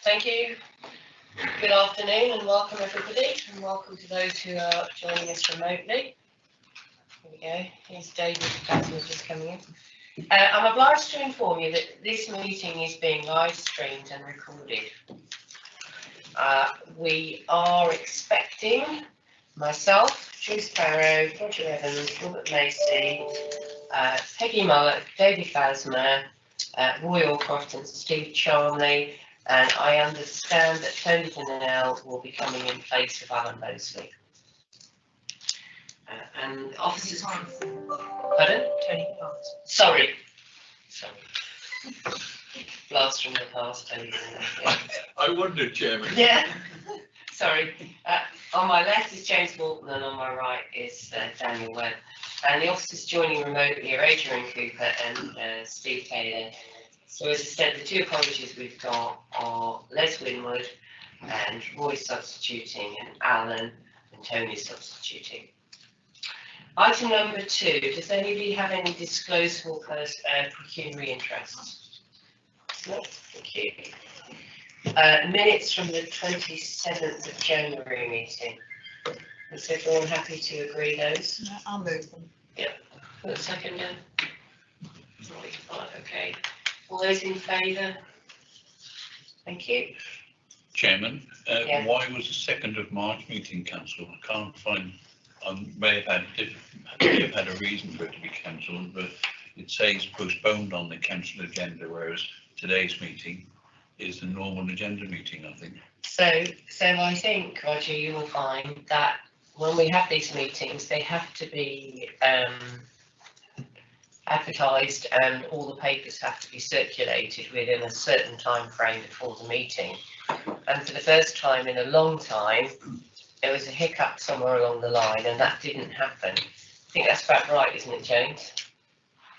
Thank you. Good afternoon and welcome everybody, and welcome to those who are joining us remotely. Here we go. Here's David just coming in. I'm obliged to inform you that this meeting is being live streamed and recorded. We are expecting myself, Drew Sparrow, Roger Evans, Robert Macy, Peggy Mullock, David Basmer, Roy Allcroft and Steve Charnley, and I understand that Tony Donnell will be coming in place of Alan Mosley. And officers, pardon? Tony, sorry. Blast from the past, Tony Donnell. Yeah. I wondered, Chairman. Yeah. Sorry. On my left is James Morton and on my right is Daniel Webb. And the officers joining remotely are Adrian Cooper and Steve Taylor. So as I said, the two apologies we've got are Les Winwood and Roy substituting and Alan and Tony substituting. Item number 2, does anybody have any disclosable pecuniary interests? No, thank you. Minutes from the 27th of January meeting. Is everyone happy to agree those? I'll move them. Yep. Put a second in. Right, okay. All those in favour? Thank you. Chairman, Yeah. why was the 2nd of March meeting cancelled? I can't find. I may have had a reason for it to be cancelled, but it says postponed on the cancelled agenda, whereas today's meeting is the normal agenda meeting, I think. So I think, Roger, you will find that when we have these meetings, they have to be advertised and all the papers have to be circulated within a certain time frame before the meeting. And for the first time in a long time, there was a hiccup somewhere along the line and that didn't happen. I think that's about right, isn't it, James?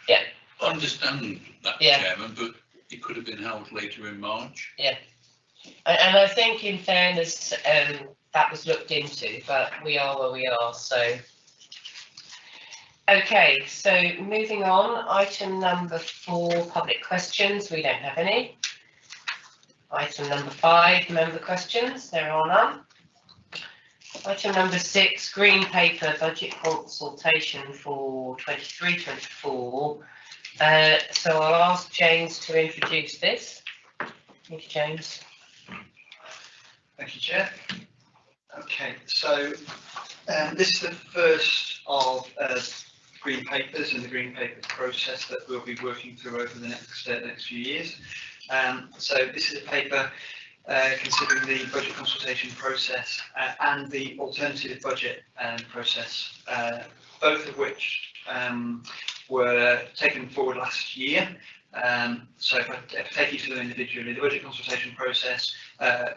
Yeah. I understand that, Yeah. Chairman, but it could have been held later in March. Yeah. And I think in fairness, that was looked into, but we are where we are, so. Okay, so moving on, item number 4, public questions. We don't have any. Item number 5, member questions. There are none. Item number 6, green paper budget consultation for 23-24. So I'll ask James to introduce this. Thank you, James. Thank you, Chair. Okay, so this is the first of green papers and the green paper process that we'll be working through over the next few years. So this is a paper considering the budget consultation process and the alternative budget process, both of which were taken forward last year. So if I take each of them individually, the budget consultation process,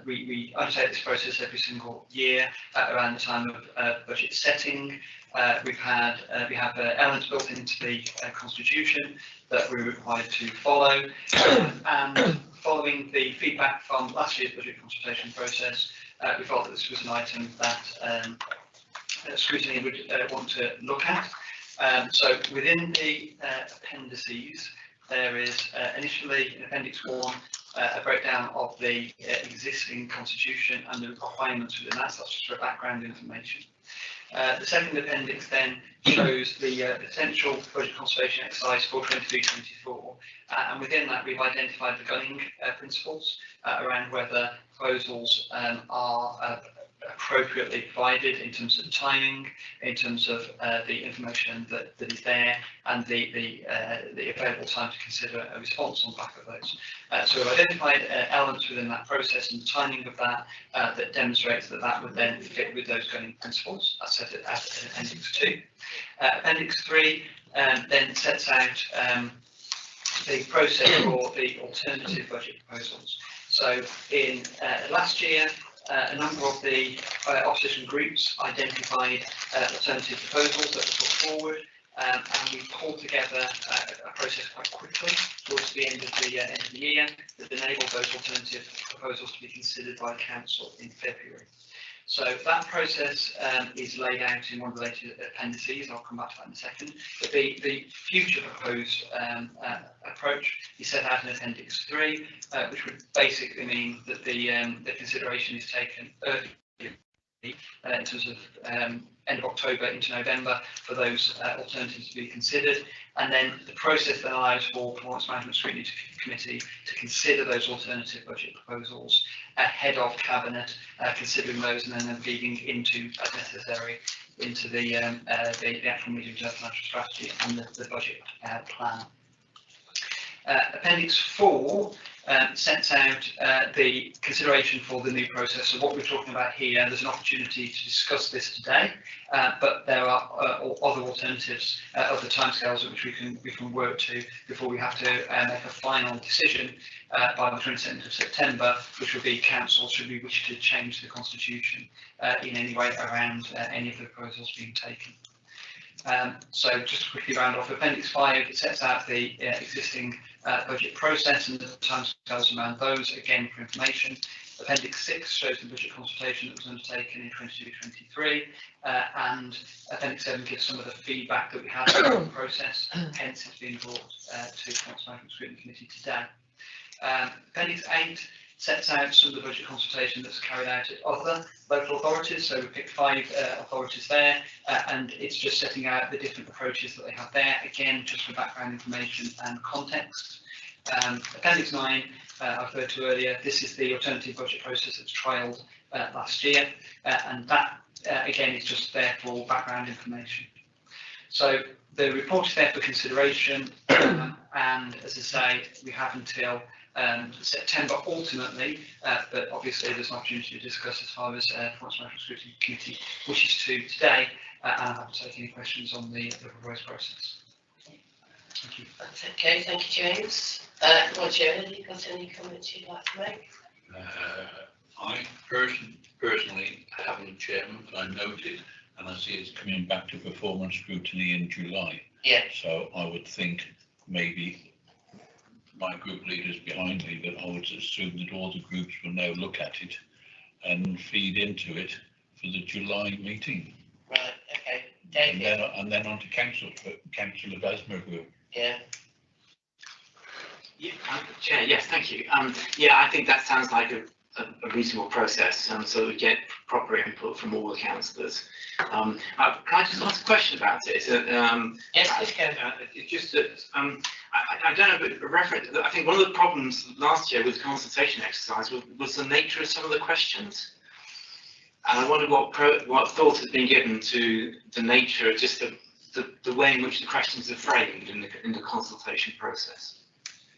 we undertake this process every single year at around the time of budget setting. We have elements built into the Constitution that we're required to follow, and following the feedback from last year's budget consultation process, we felt that this was an item that Scrutiny would want to look at. So within the appendices, there is initially in Appendix 1 a breakdown of the existing Constitution and the requirements within that, so that's just for background information. The second appendix then shows the potential budget consultation exercise for 23-24, and within that we've identified the gunning principles around whether proposals are appropriately provided in terms of timing, in terms of the information that is there, and the available time to consider a response on the back of those. So we've identified elements within that process and the timing of that that demonstrates that that would then fit with those gunning principles. That's set it as Appendix 2. Appendix 3 then sets out the process for the alternative budget proposals. So in last year, a number of the opposition groups identified alternative proposals that were put forward, and we pulled together a process quite quickly towards the end of the year that enabled those alternative proposals to be considered by Council in February. So that process is laid out in one of the later appendices. I'll come back to that in a second. But the future proposed approach is set out in Appendix 3, which would basically mean that the consideration is taken early in terms of end of October into November for those alternatives to be considered, and then the process then allows for Performance Management Scrutiny Committee to consider those alternative budget proposals ahead of Cabinet, considering those and then feeding into, as necessary, into the actual medium-term financial strategy and the budget plan. Appendix 4 sets out the consideration for the new process. So what we're talking about here, there's an opportunity to discuss this today, but there are other alternatives, other timescales at which we can work to before we have to make a final decision by the 22nd of September, which will be Council should we wish to change the Constitution in any way around any of the proposals being taken. So just to quickly round off, Appendix 5 sets out the existing budget process and the timescales around those, again for information. Appendix 6 shows the budget consultation that was undertaken in 22-23, and Appendix 7 gives some of the feedback that we had in the process, hence it's being brought to the Performance Management Scrutiny Committee today. Appendix 8 sets out some of the budget consultation that's carried out at other local authorities. So we picked 5 authorities there, and it's just setting out the different approaches that they have there, again, just for background information and context. Appendix 9, I referred to earlier, this is the alternative budget process that's trialled last year, and that, again, is just there for background information. So the report is there for consideration, and as I say, we have until September ultimately, but obviously there's an opportunity to discuss as far as Performance Management Scrutiny Committee wishes to today, and I'm happy to take any questions on the proposed process. Thank you. That's okay, thank you, James. Roger, have you got any comments you'd like to make? I personally haven't, Chairman, but I noted, and I see it's coming back to performance scrutiny in July. Yeah. So I would think maybe my group leaders behind me, that I would assume that all the groups will now look at it and feed into it for the July meeting. Right, okay. David? And then on to Councillor Basmerville. Yeah. Yeah, Chair, yes, thank you. Yeah, I think that sounds like a reasonable process, so we get proper input from all the councillors. Can I just ask a question about it? Yes, please go. It's just that I don't know, but a reference. I think one of the problems last year with the consultation exercise was the nature of some of the questions, and I wonder what thought has been given to the nature, just the way in which the questions are framed in the consultation process.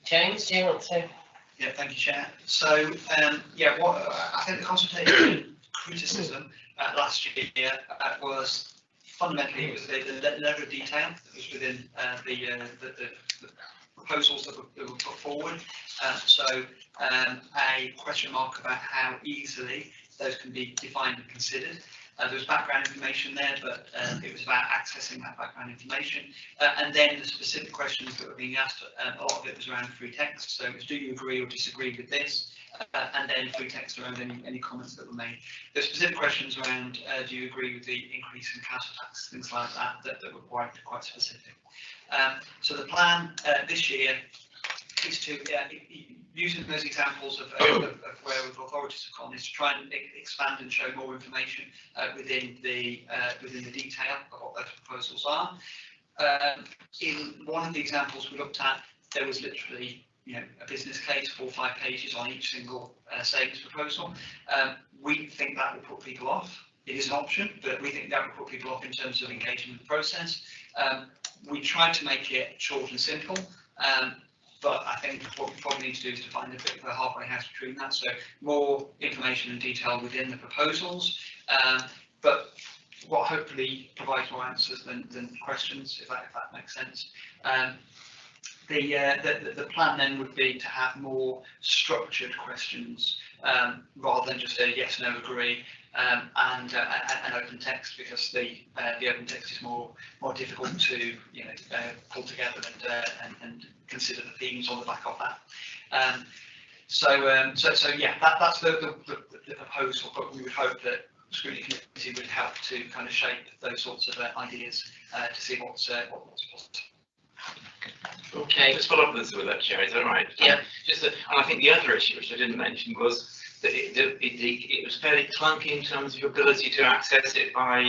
James, do you want to? Yeah, thank you, Chair. So, yeah, I think the consultation criticism last year was fundamentally it was the level of detail that was within the proposals that were put forward. So, a question mark about how easily those can be defined and considered. There was background information there, but it was about accessing that background information. And then the specific questions that were being asked, a lot of it was around free text. So it was, do you agree or disagree with this? And then free text around any comments that were made. The specific questions around, do you agree with the increase in council tax, things like that were quite specific. So the plan this year is to, using those examples of where authorities have gone, is to try and expand and show more information within the detail of what those proposals are. In one of the examples we looked at, there was literally a business case, 4 or 5 pages on each single savings proposal. We think that will put people off. It is an option, but we think that will put people off in terms of engaging with the process. We tried to make it short and simple. But I think what we probably need to do is to find a bit of a halfway house between that. So more information and detail within the proposals, but what hopefully provides more answers than questions, if that makes sense. The plan then would be to have more structured questions rather than just a yes, no, agree, and an open text, because the open text is more difficult to pull together and consider the themes on the back of that. So yeah, that's the proposal, but we would hope that Scrutiny Committee would help to kind of shape those sorts of ideas to see what's possible. Okay, just follow up with that, Chair. Is that right? Yeah. And I think the other issue, which I didn't mention, was that it was fairly clunky in terms of your ability to access it by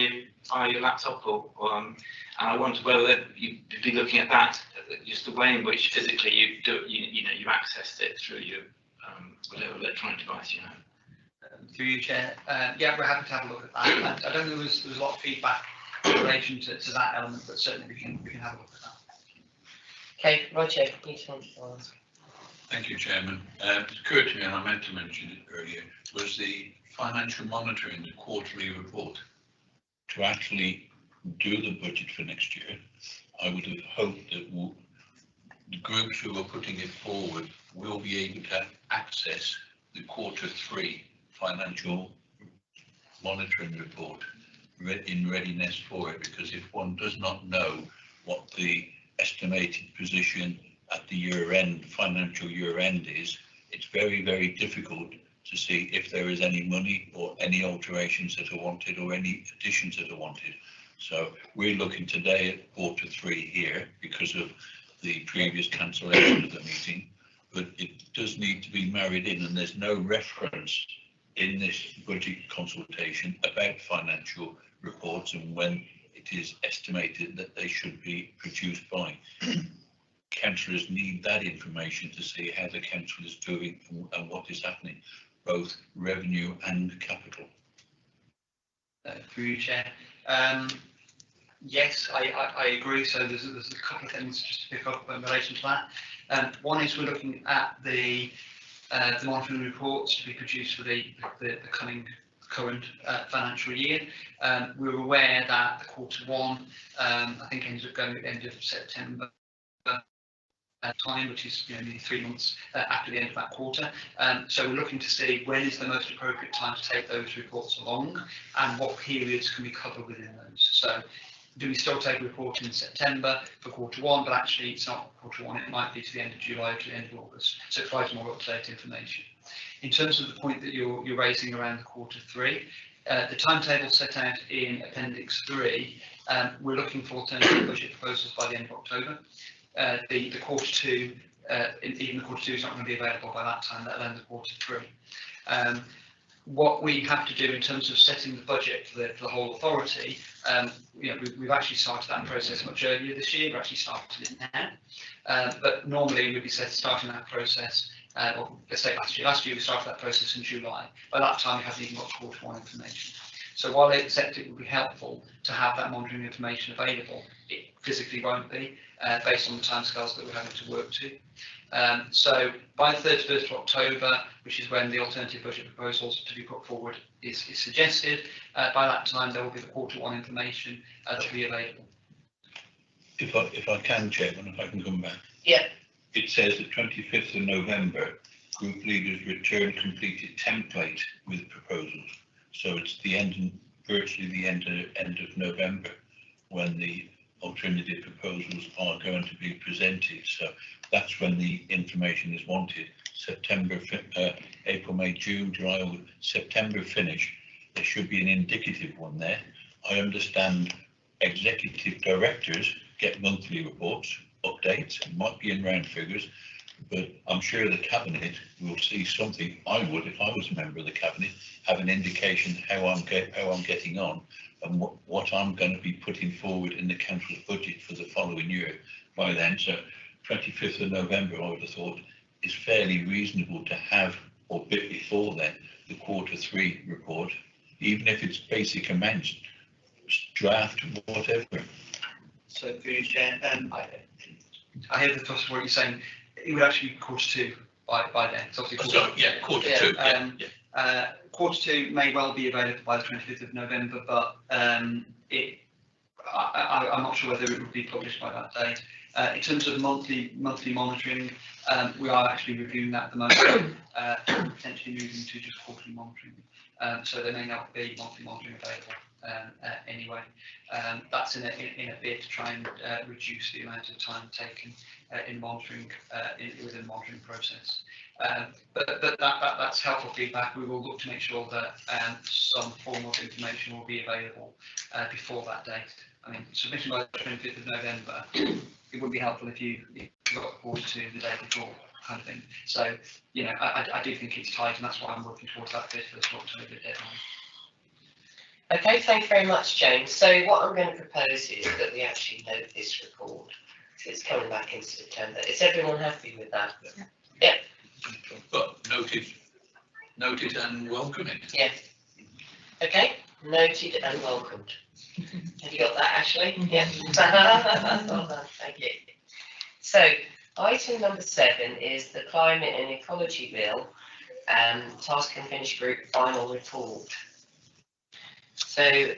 your laptop, and I wondered whether you'd be looking at that, just the way in which physically you accessed it through your whatever electronic device you have. Through you, Chair. Yeah, we're happy to have a look at that. I don't think there was a lot of feedback in relation to that element, but certainly we can have a look at that. Okay, Roger, you want to ask? Thank you, Chairman. It occurred to me, and I meant to mention it earlier, was the financial monitoring, the quarterly report. To actually do the budget for next year, I would have hoped that the groups who are putting it forward will be able to access the Q3 financial monitoring report in readiness for it, because if one does not know what the estimated position at the year end, financial year end is, it's very, very difficult to see if there is any money or any alterations that are wanted or any additions that are wanted. So we're looking today at Q3 here because of the previous cancellation of the meeting, but it does need to be married in, and there's no reference in this budget consultation about financial reports and when it is estimated that they should be produced by. Councillors need that information to see how the council is doing and what is happening, both revenue and capital. Through you, Chair. Yes, I agree. So there's a couple of things just to pick up in relation to that. One is we're looking at the monitoring reports to be produced for the current financial year. We're aware that the Q1, I think, ended up going at the end of September time, which is nearly 3 months after the end of that quarter. So we're looking to see when is the most appropriate time to take those reports along and what periods can we cover within those. So do we still take a report in September for Q1, but actually it's not Q1, it might be to the end of July or to the end of August. So it provides more up-to-date information. In terms of the point that you're raising around the Q3, the timetable set out in Appendix 3, we're looking for alternative budget proposals by the end of October. The Q2, even the Q2 is not going to be available by that time, let alone the Q3. What we have to do in terms of setting the budget for the whole authority, we've actually started that process much earlier this year. We've actually started it now, but normally we'd be starting that process. Well, let's say last year we started that process in July. By that time we haven't even got Q1 information. So while I accept it would be helpful to have that monitoring information available, it physically won't be based on the timescales that we're having to work to. So by the 31st of October, which is when the alternative budget proposals to be put forward is suggested, by that time there will be the Q1 information that will be available. If I can, Chairman, if I can come back. Yeah. It says the 25th of November, group leaders return completed template with proposals. So it's virtually the end of November when the alternative proposals are going to be presented. So that's when the information is wanted. September, April, May, June, July, September finish. There should be an indicative one there. I understand executive directors get monthly reports, updates, it might be in round figures, but I'm sure the cabinet will see something. I would, if I was a member of the cabinet, have an indication how I'm getting on and what I'm going to be putting forward in the council's budget for the following year by then. So 25th of November, I would have thought, is fairly reasonable to have, or a bit before then, the Q3 report, even if it's basic amounts, draft, whatever. So through you, Chair, I hear the thrust of what you're saying. It would actually be Q2 by then. It's obviously Q2. Q2 may well be available by the 25th of November, but I'm not sure whether it would be published by that date. In terms of monthly monitoring, we are actually reviewing that at the moment, potentially moving to just quarterly monitoring. So there may not be monthly monitoring available anyway. anyway. That's in a bid to try and reduce the amount of time taken in monitoring within the monitoring process. But that's helpful feedback. We will look to make sure that some form of information will be available before that date. I mean, submission by the 25th of November, it would be helpful if you got forward to the day before, kind of thing. So, you know, I do think it's tight, and that's why I'm working towards that 5th of October deadline. Okay, thank you very much, James. So what I'm going to propose is that we actually note this report. So it's coming back in September. Is everyone happy with that? Yeah. But noted and welcoming. Yeah. Okay, noted and welcomed. Have you got that, Ashley? Yeah. Well done, thank you. So, item number 7 is the Climate and Ecology Bill, Task and Finish Group final report. So,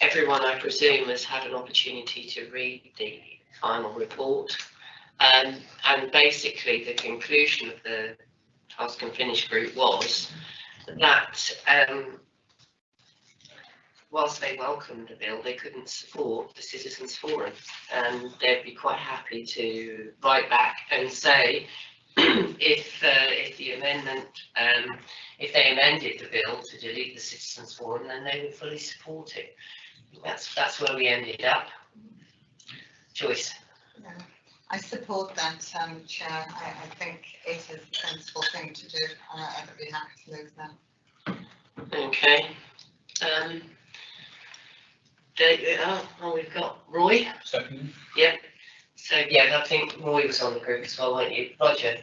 everyone, I presume, has had an opportunity to read the final report. And basically, the conclusion of the Task and Finish Group was that whilst they welcomed the bill, they couldn't support the Citizens Forum, and they'd be quite happy to write back and say if the amendment, if they amended the bill to delete the Citizens Forum, then they would fully support it. That's where we ended up. Joyce. Yeah, I support that, Chair. I think it is a sensible thing to do, and I'd be happy to move now. Okay. We've got Roy. Second. Yep. So yeah, I think Roy was on the group as well, weren't you, Roger?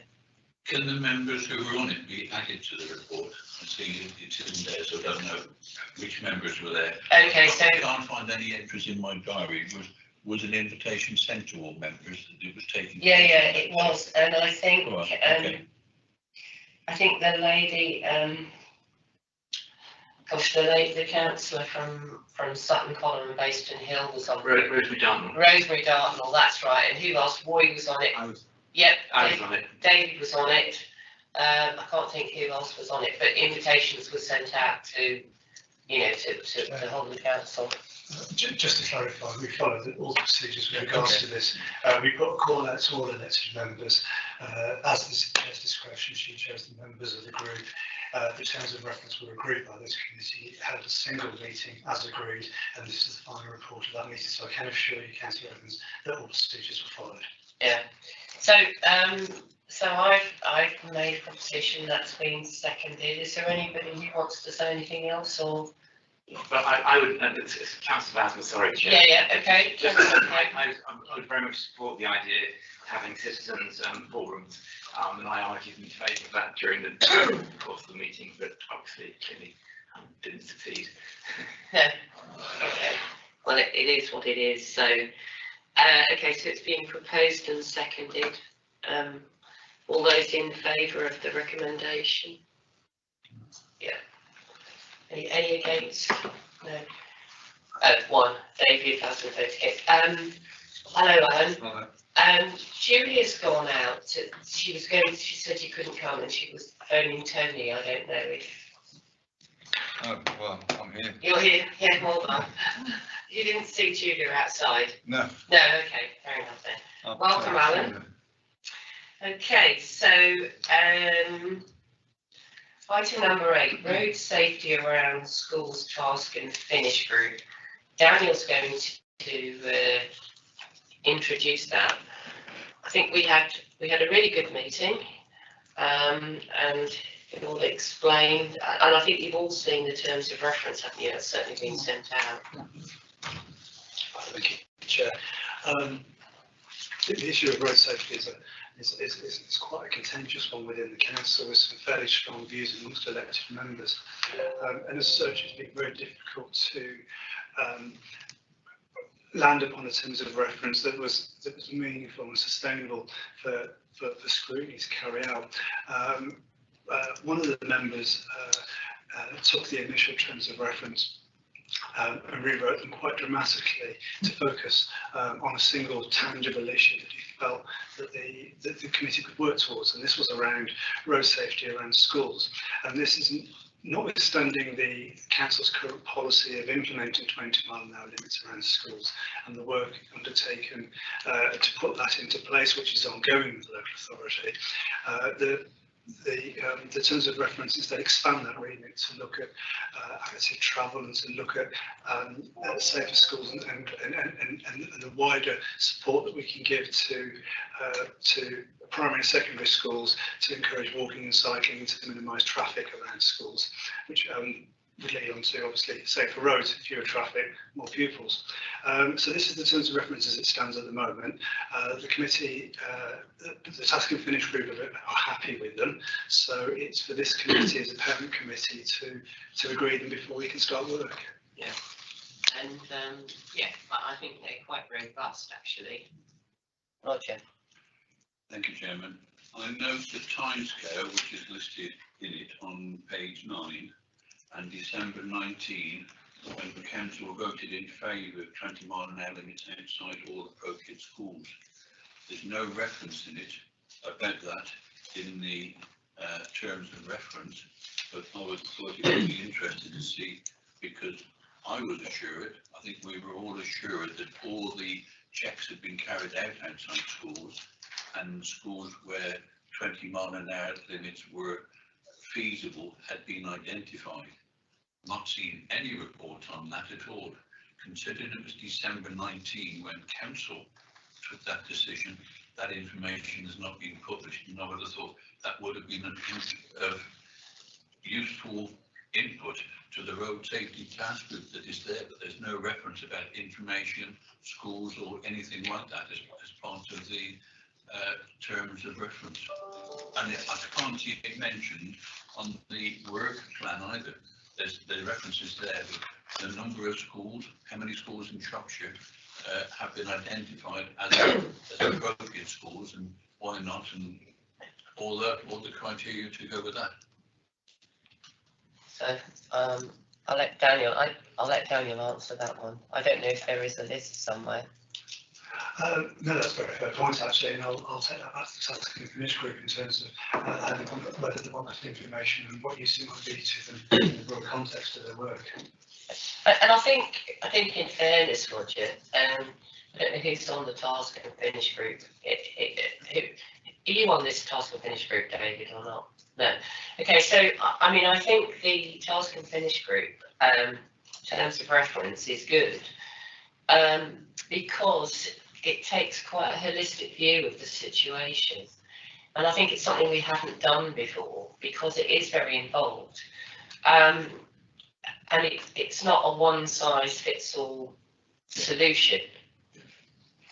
Can the members who were on it be added to the report? I see it isn't there, so I don't know which members were there. Okay, so I can't find any entries in my diary. Was an invitation sent to all members that it was taken? yeah, it was, and I think All right, okay. I think the lady, the councillor from Sutton Coller and Baston Hill was on. Rosemary Dartnell. Rosemary Dartnell, that's right. And who else? Roy was on it. Yep. I was on it. David was on it. I can't think who else was on it, but invitations were sent out to, you know, to the whole of the council. Just to clarify, we followed all the procedures with regards to this. We put a call out to all elected members. As the chair's discretion, she chose the members of the group. The terms of reference were agreed by this committee, held a single meeting as agreed, and this is the final report of that meeting. So I can assure you, Councillor Evans, that all procedures were followed. Yeah. So so I've made a proposition that's been seconded. Is there anybody who wants to say anything else, or? But I would, it's Councillor Asma, sorry, Chair. Yeah, okay. Just, I would very much support the idea of having citizens forums, and I argued in favour of that during the course of the meeting, but obviously clearly didn't succeed. Okay. Well, it is what it is. So, okay, so it's being proposed and seconded. All those in favour of the recommendation? Yeah. Any against? No. One. David hasn't voted. Hello, Alan. Julia's gone out. She said you couldn't come, and she was phoning Tony. I don't know if. Oh, well, I'm here. You're here. Yeah, well done. You didn't see Julia outside. No. No. Okay. Fair enough then. Welcome, Alan. Okay. So. Item number 8, road safety around schools task and finish group. Daniel's going to introduce that. I think we had a really good meeting, and it all explained. And I think you've all seen the terms of reference, haven't you? It's certainly been sent out. Thank you, Chair. The issue of road safety is quite a contentious one within the council, with some fairly strong views amongst elected members, and as such it's been very difficult to land upon the terms of reference that was meaningful and sustainable for scrutiny to carry out. One of the members took the initial terms of reference and rewrote them quite dramatically to focus on a single tangible issue that he felt that the committee could work towards, and this was around road safety around schools. And this isn't notwithstanding the council's current policy of implementing 20-mile-an-hour limits around schools and the work undertaken to put that into place, which is ongoing with the local authority, the terms of references that expand that remit to look at active travel and to look at safer schools and the wider support that we can give to primary and secondary schools to encourage walking and cycling and to minimise traffic around schools, which would lead on to obviously safer roads, fewer traffic, more pupils. So this is the terms of reference as it stands at the moment. The committee, the task and finish group are happy with them. So it's for this committee as a parent committee to agree them before we can start work. Yeah, and yeah, I think they're quite robust actually. Roger. Thank you, Chairman. I note the timescale which is listed in it on page 9 and December 19, when the council voted in favour of 20-mile-an-hour limits outside all appropriate schools. There's no reference in it about that in the terms of reference, but I would thought it would be interesting to see, because I was assured, I think we were all assured that all the checks had been carried out outside schools, and schools where 20-mile-an-hour limits were feasible had been identified. Not seen any report on that at all. Considering it was December 19 when council took that decision, that information has not been published, and I would have thought that would have been of useful input to the road safety task group that is there, but there's no reference about information, schools or anything like that as part of the terms of reference. And I can't see it mentioned on the work plan either. There's the references there, but the number of schools, how many schools in Shropshire have been identified as appropriate schools, and why not, and all the criteria to go with that. So I'll let Daniel. I'll let Daniel answer that one. I don't know if there is a list somewhere. No, that's a very fair point actually, and I'll take that back to the task and finish group in terms of whether they want that information and what use it might be to them in the broad context of their work. And I think in fairness, Roger, I don't know who's on the task and finish group. Are you on this task and finish group, David, or not? No. Okay, so I mean, I think the task and finish group terms of reference is good because it takes quite a holistic view of the situation, and I think it's something we haven't done before because it is very involved, and it's not a one-size-fits-all solution.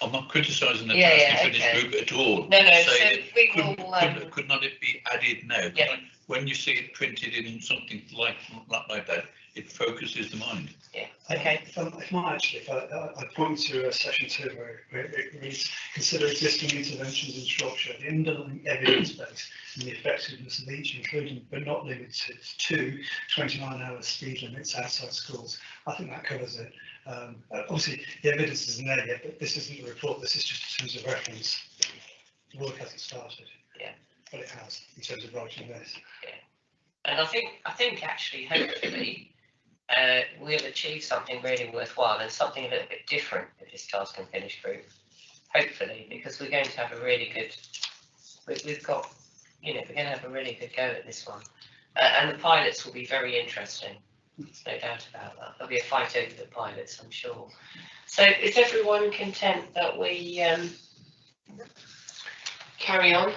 I'm not criticising the Yeah, task and finish okay. group at all. No, I'm so saying we will. could not it be added now? Yeah. When you see it printed in something like that, it focuses the mind. Yeah. Okay. If I point to section 2 where it reads, consider existing interventions in Shropshire, the underlying evidence base and the effectiveness of each, including but not limited to 29-hour speed limits outside schools. I think that covers it. Obviously, the evidence isn't there yet, but this isn't the report. This is just in terms of reference. The work hasn't started. Yeah. But it has in terms of writing this. Yeah. And I think actually, hopefully, we'll achieve something really worthwhile and something a little bit different with this task and finish group. Hopefully, because we're going to have a really good. We've got, we're going to have a really good go at this one, and the pilots will be very interesting. There's no doubt about that. There'll be a fight over the pilots, I'm sure. So is everyone content that we carry on?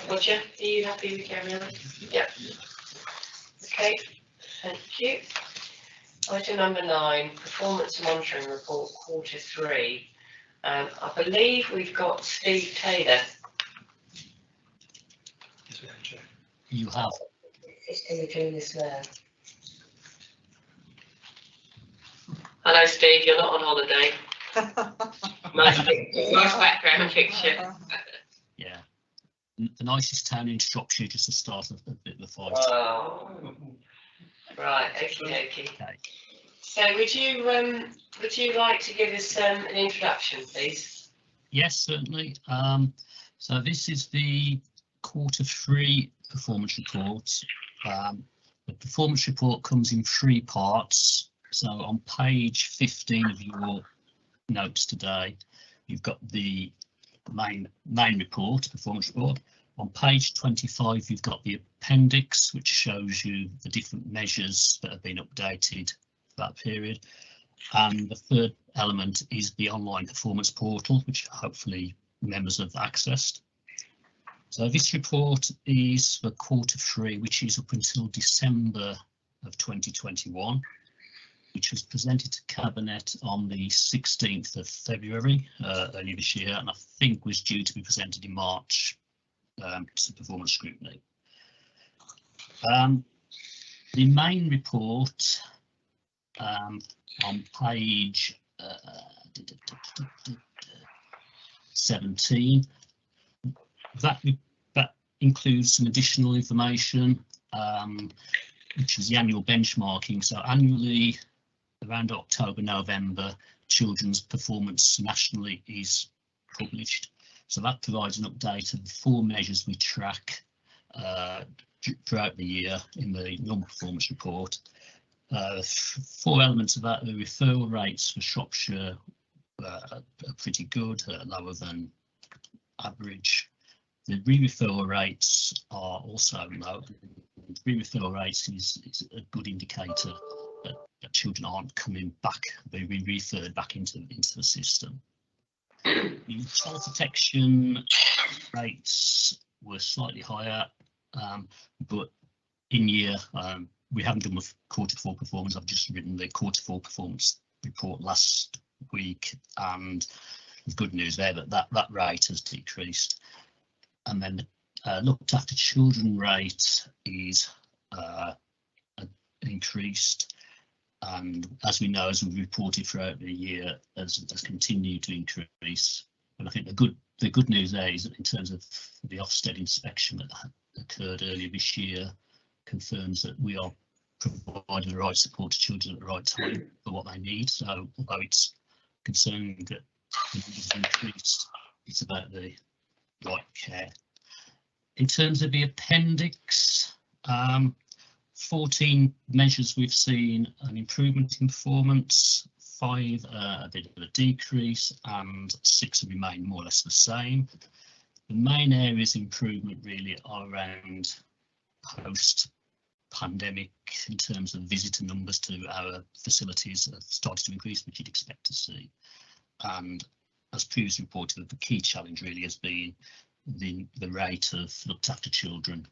Roger, are you happy with carry on? Yeah. Okay, thank you. Item number 9, performance monitoring report, Q3. I believe we've got Steve Taylor. Yes, we have, Chair. You have. Are you doing this now? Hello, Steve. You're not on holiday. Nice background picture. Yeah. The nicest town in Shropshire, just to start a bit of the fight. Oh. Right. Okay. So, would you like to give us an introduction, please? Yes, certainly. So this is the Q3 performance report. The performance report comes in 3 parts. So on page 15 of your notes today, you've got the main report, performance report. On page 25, you've got the appendix, which shows you the different measures that have been updated for that period. And the third element is the online performance portal, which hopefully members have accessed. So this report is for Q3, which is up until December of 2021, which was presented to Cabinet on the 16th of February earlier this year, and I think was due to be presented in March to performance scrutiny. The main report on page 17, that includes some additional information, which is the annual benchmarking. So annually, around October, November, children's performance nationally is published. So that provides an update of the 4 measures we track throughout the year in the non-performance report. 4 elements of that: the referral rates for Shropshire are pretty good, lower than average. The re-referral rates are also low. Re-referral rates is a good indicator that children aren't coming back, they're being referred back into the system. The child protection rates were slightly higher, but in year, we haven't done the Q4 performance. I've just written the Q4 performance report last week, and the good news there that rate has decreased. And then the looked after children rate is increased, and as we know, as we've reported throughout the year, has continued to increase. And I think the good news there is that in terms of the Ofsted inspection that occurred earlier this year, confirms that we are providing the right support to children at the right time for what they need. So although it's concerning that the numbers have increased, it's about the right care. In terms of the appendix, 14 measures we've seen an improvement in performance, 5 a bit of a decrease, and 6 have remained more or less the same. The main areas of improvement really are around post-pandemic, in terms of visitor numbers to our facilities have started to increase, which you'd expect to see. And as previously reported, the key challenge really has been the rate of looked after children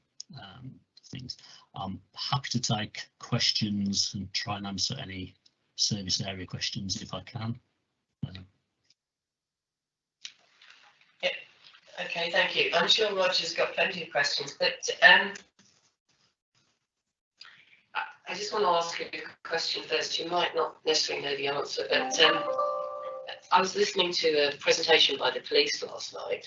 things. I'm happy to take questions and try and answer any service area questions if I can. Yeah. Okay, thank you. I'm sure Roger's got plenty of questions, but I just want to ask you a question first. You might not necessarily know the answer, but I was listening to a presentation by the police last night,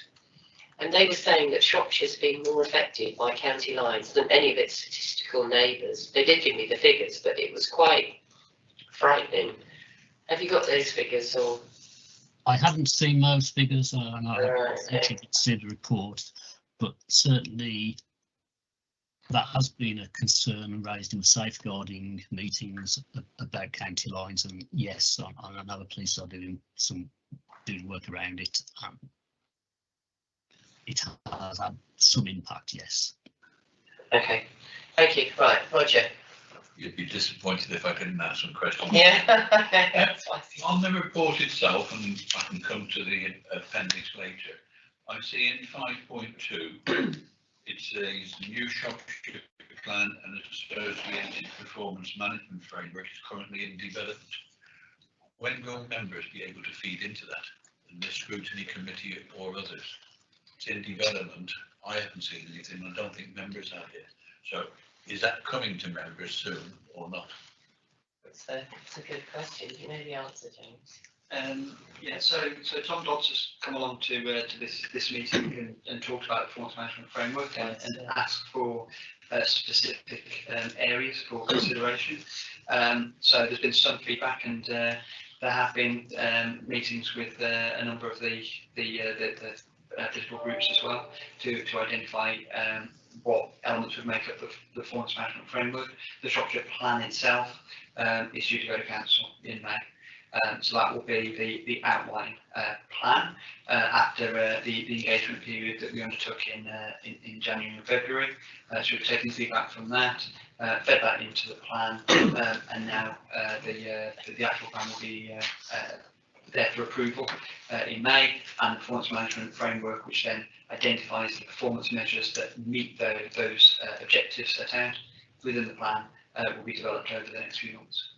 and they were saying that Shropshire's been more affected by county lines than any of its statistical neighbours. They did give me the figures, but it was quite frightening. Have you got those figures, or? I haven't seen those figures, and I Right, haven't seen the report, but certainly that has been a concern raised in the safeguarding meetings about county lines, and yes, I know the police are doing work around it. It has had some impact, yes. Okay, thank you. Right, Roger. You'd be disappointed if I didn't ask some questions. Yeah, that's fine. On the report itself, and I can come to the appendix later, I see in 5.2 it says new Shropshire plan and associated performance management framework is currently in development. When will members be able to feed into that, in the scrutiny committee or others? It's in development. I haven't seen anything. I don't think members have yet. So is that coming to members soon or not? It's a good question. Do you know the answer, James? Yeah, so Tom Dodds has come along to this meeting and talked about the performance management framework and asked for specific areas for consideration. So there's been some feedback, and there have been meetings with a number of the political groups as well to identify what elements would make up the performance management framework. The structure plan itself is due to go to council in May. So that will be the outline plan after the engagement period that we undertook in January and February. So we've taken feedback from that, fed that into the plan, and now the actual plan will be there for approval in May, and the performance management framework, which then identifies the performance measures that meet those objectives set out within the plan, will be developed over the next few months.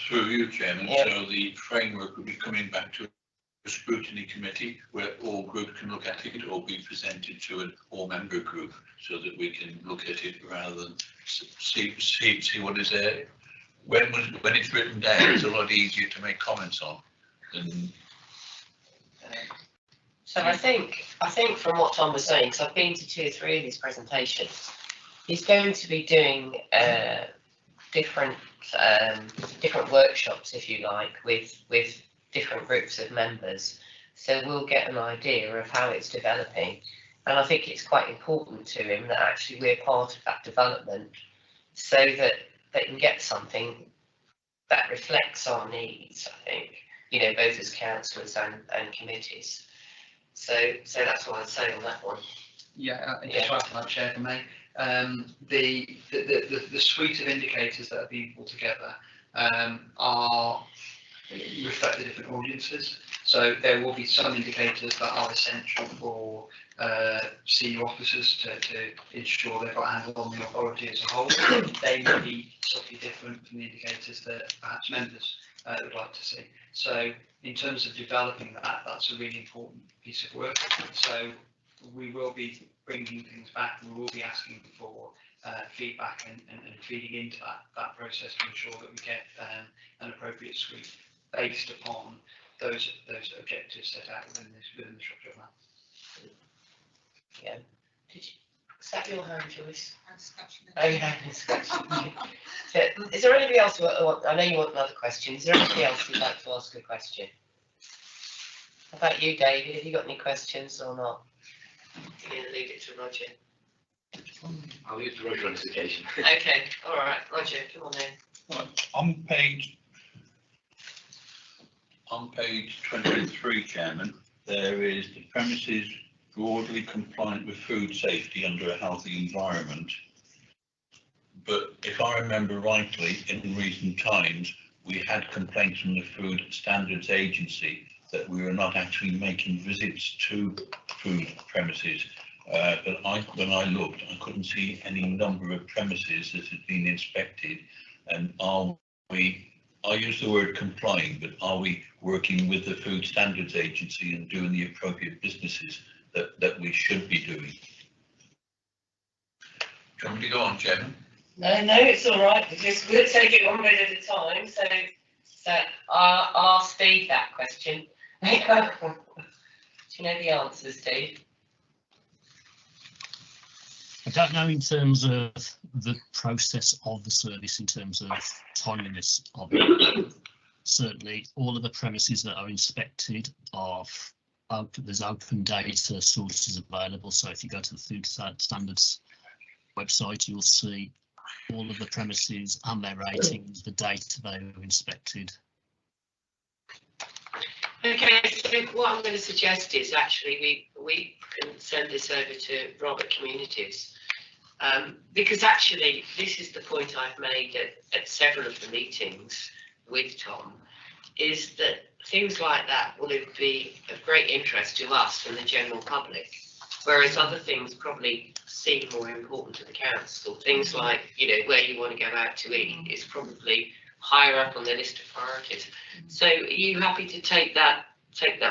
Through you, Chairman, Yep. so the framework will be coming back to a scrutiny committee where all groups can look at it, or be presented to an all-member group, so that we can look at it rather than see what is there. When it's written down, it's a lot easier to make comments on than. So I think from what Tom was saying, because I've been to 2 or 3 of his presentations, he's going to be doing different workshops, if you like, with different groups of members. So we'll get an idea of how it's developing, and I think it's quite important to him that actually we're part of that development, so that they can get something that reflects our needs. I think, you know, both as councillors and committees. So that's what I'd say on that one. Yeah, just to add to that, Chair, for me, the suite of indicators that are being pulled together reflect the different audiences. So there will be some indicators that are essential for senior officers to ensure they've got a handle on the authority as a whole. They may be slightly different from the indicators that perhaps members would like to see. So in terms of developing that, that's a really important piece of work. So we will be bringing things back, and we will be asking for feedback and feeding into that process to ensure that we get an appropriate suite based upon those objectives set out within the structure of that. Yeah. Is that your hand, Joyce? I'm scratching it. Oh, you have been scratching. So, is there anybody else who I know you want another question. Is there anybody else who'd like to ask a question? How about you, David? Have you got any questions or not? You're going to leave it to Roger. I'll leave it to Roger on this occasion. Okay, all right, Roger, come on then. Right, on page 23, Chairman, there is the premises broadly compliant with food safety under a healthy environment. But if I remember rightly, in recent times, we had complaints from the Food Standards Agency that we were not actually making visits to food premises. But when I looked, I couldn't see any number of premises that had been inspected. And I use the word complying, but are we working with the Food Standards Agency and doing the appropriate businesses that we should be doing? Do you want me to go on, Chairman? No, it's all right, because we'll take it one bit at a time. So I'll ask Steve that question. Do you know the answer, Steve? I don't know in terms of the process of the service, in terms of timeliness of it. Certainly, all of the premises that are inspected are open. There's open data sources available. So if you go to the Food Standards website, you'll see all of the premises and their ratings, the data they were inspected. Okay, so what I'm going to suggest is actually we can send this over to Robert Communities, because actually this is the point I've made at several of the meetings with Tom, is that things like that will be of great interest to us and the general public, whereas other things probably seem more important to the council. Things like, you know, where you want to go out to eat is probably higher up on the list of priorities. So are you happy to take that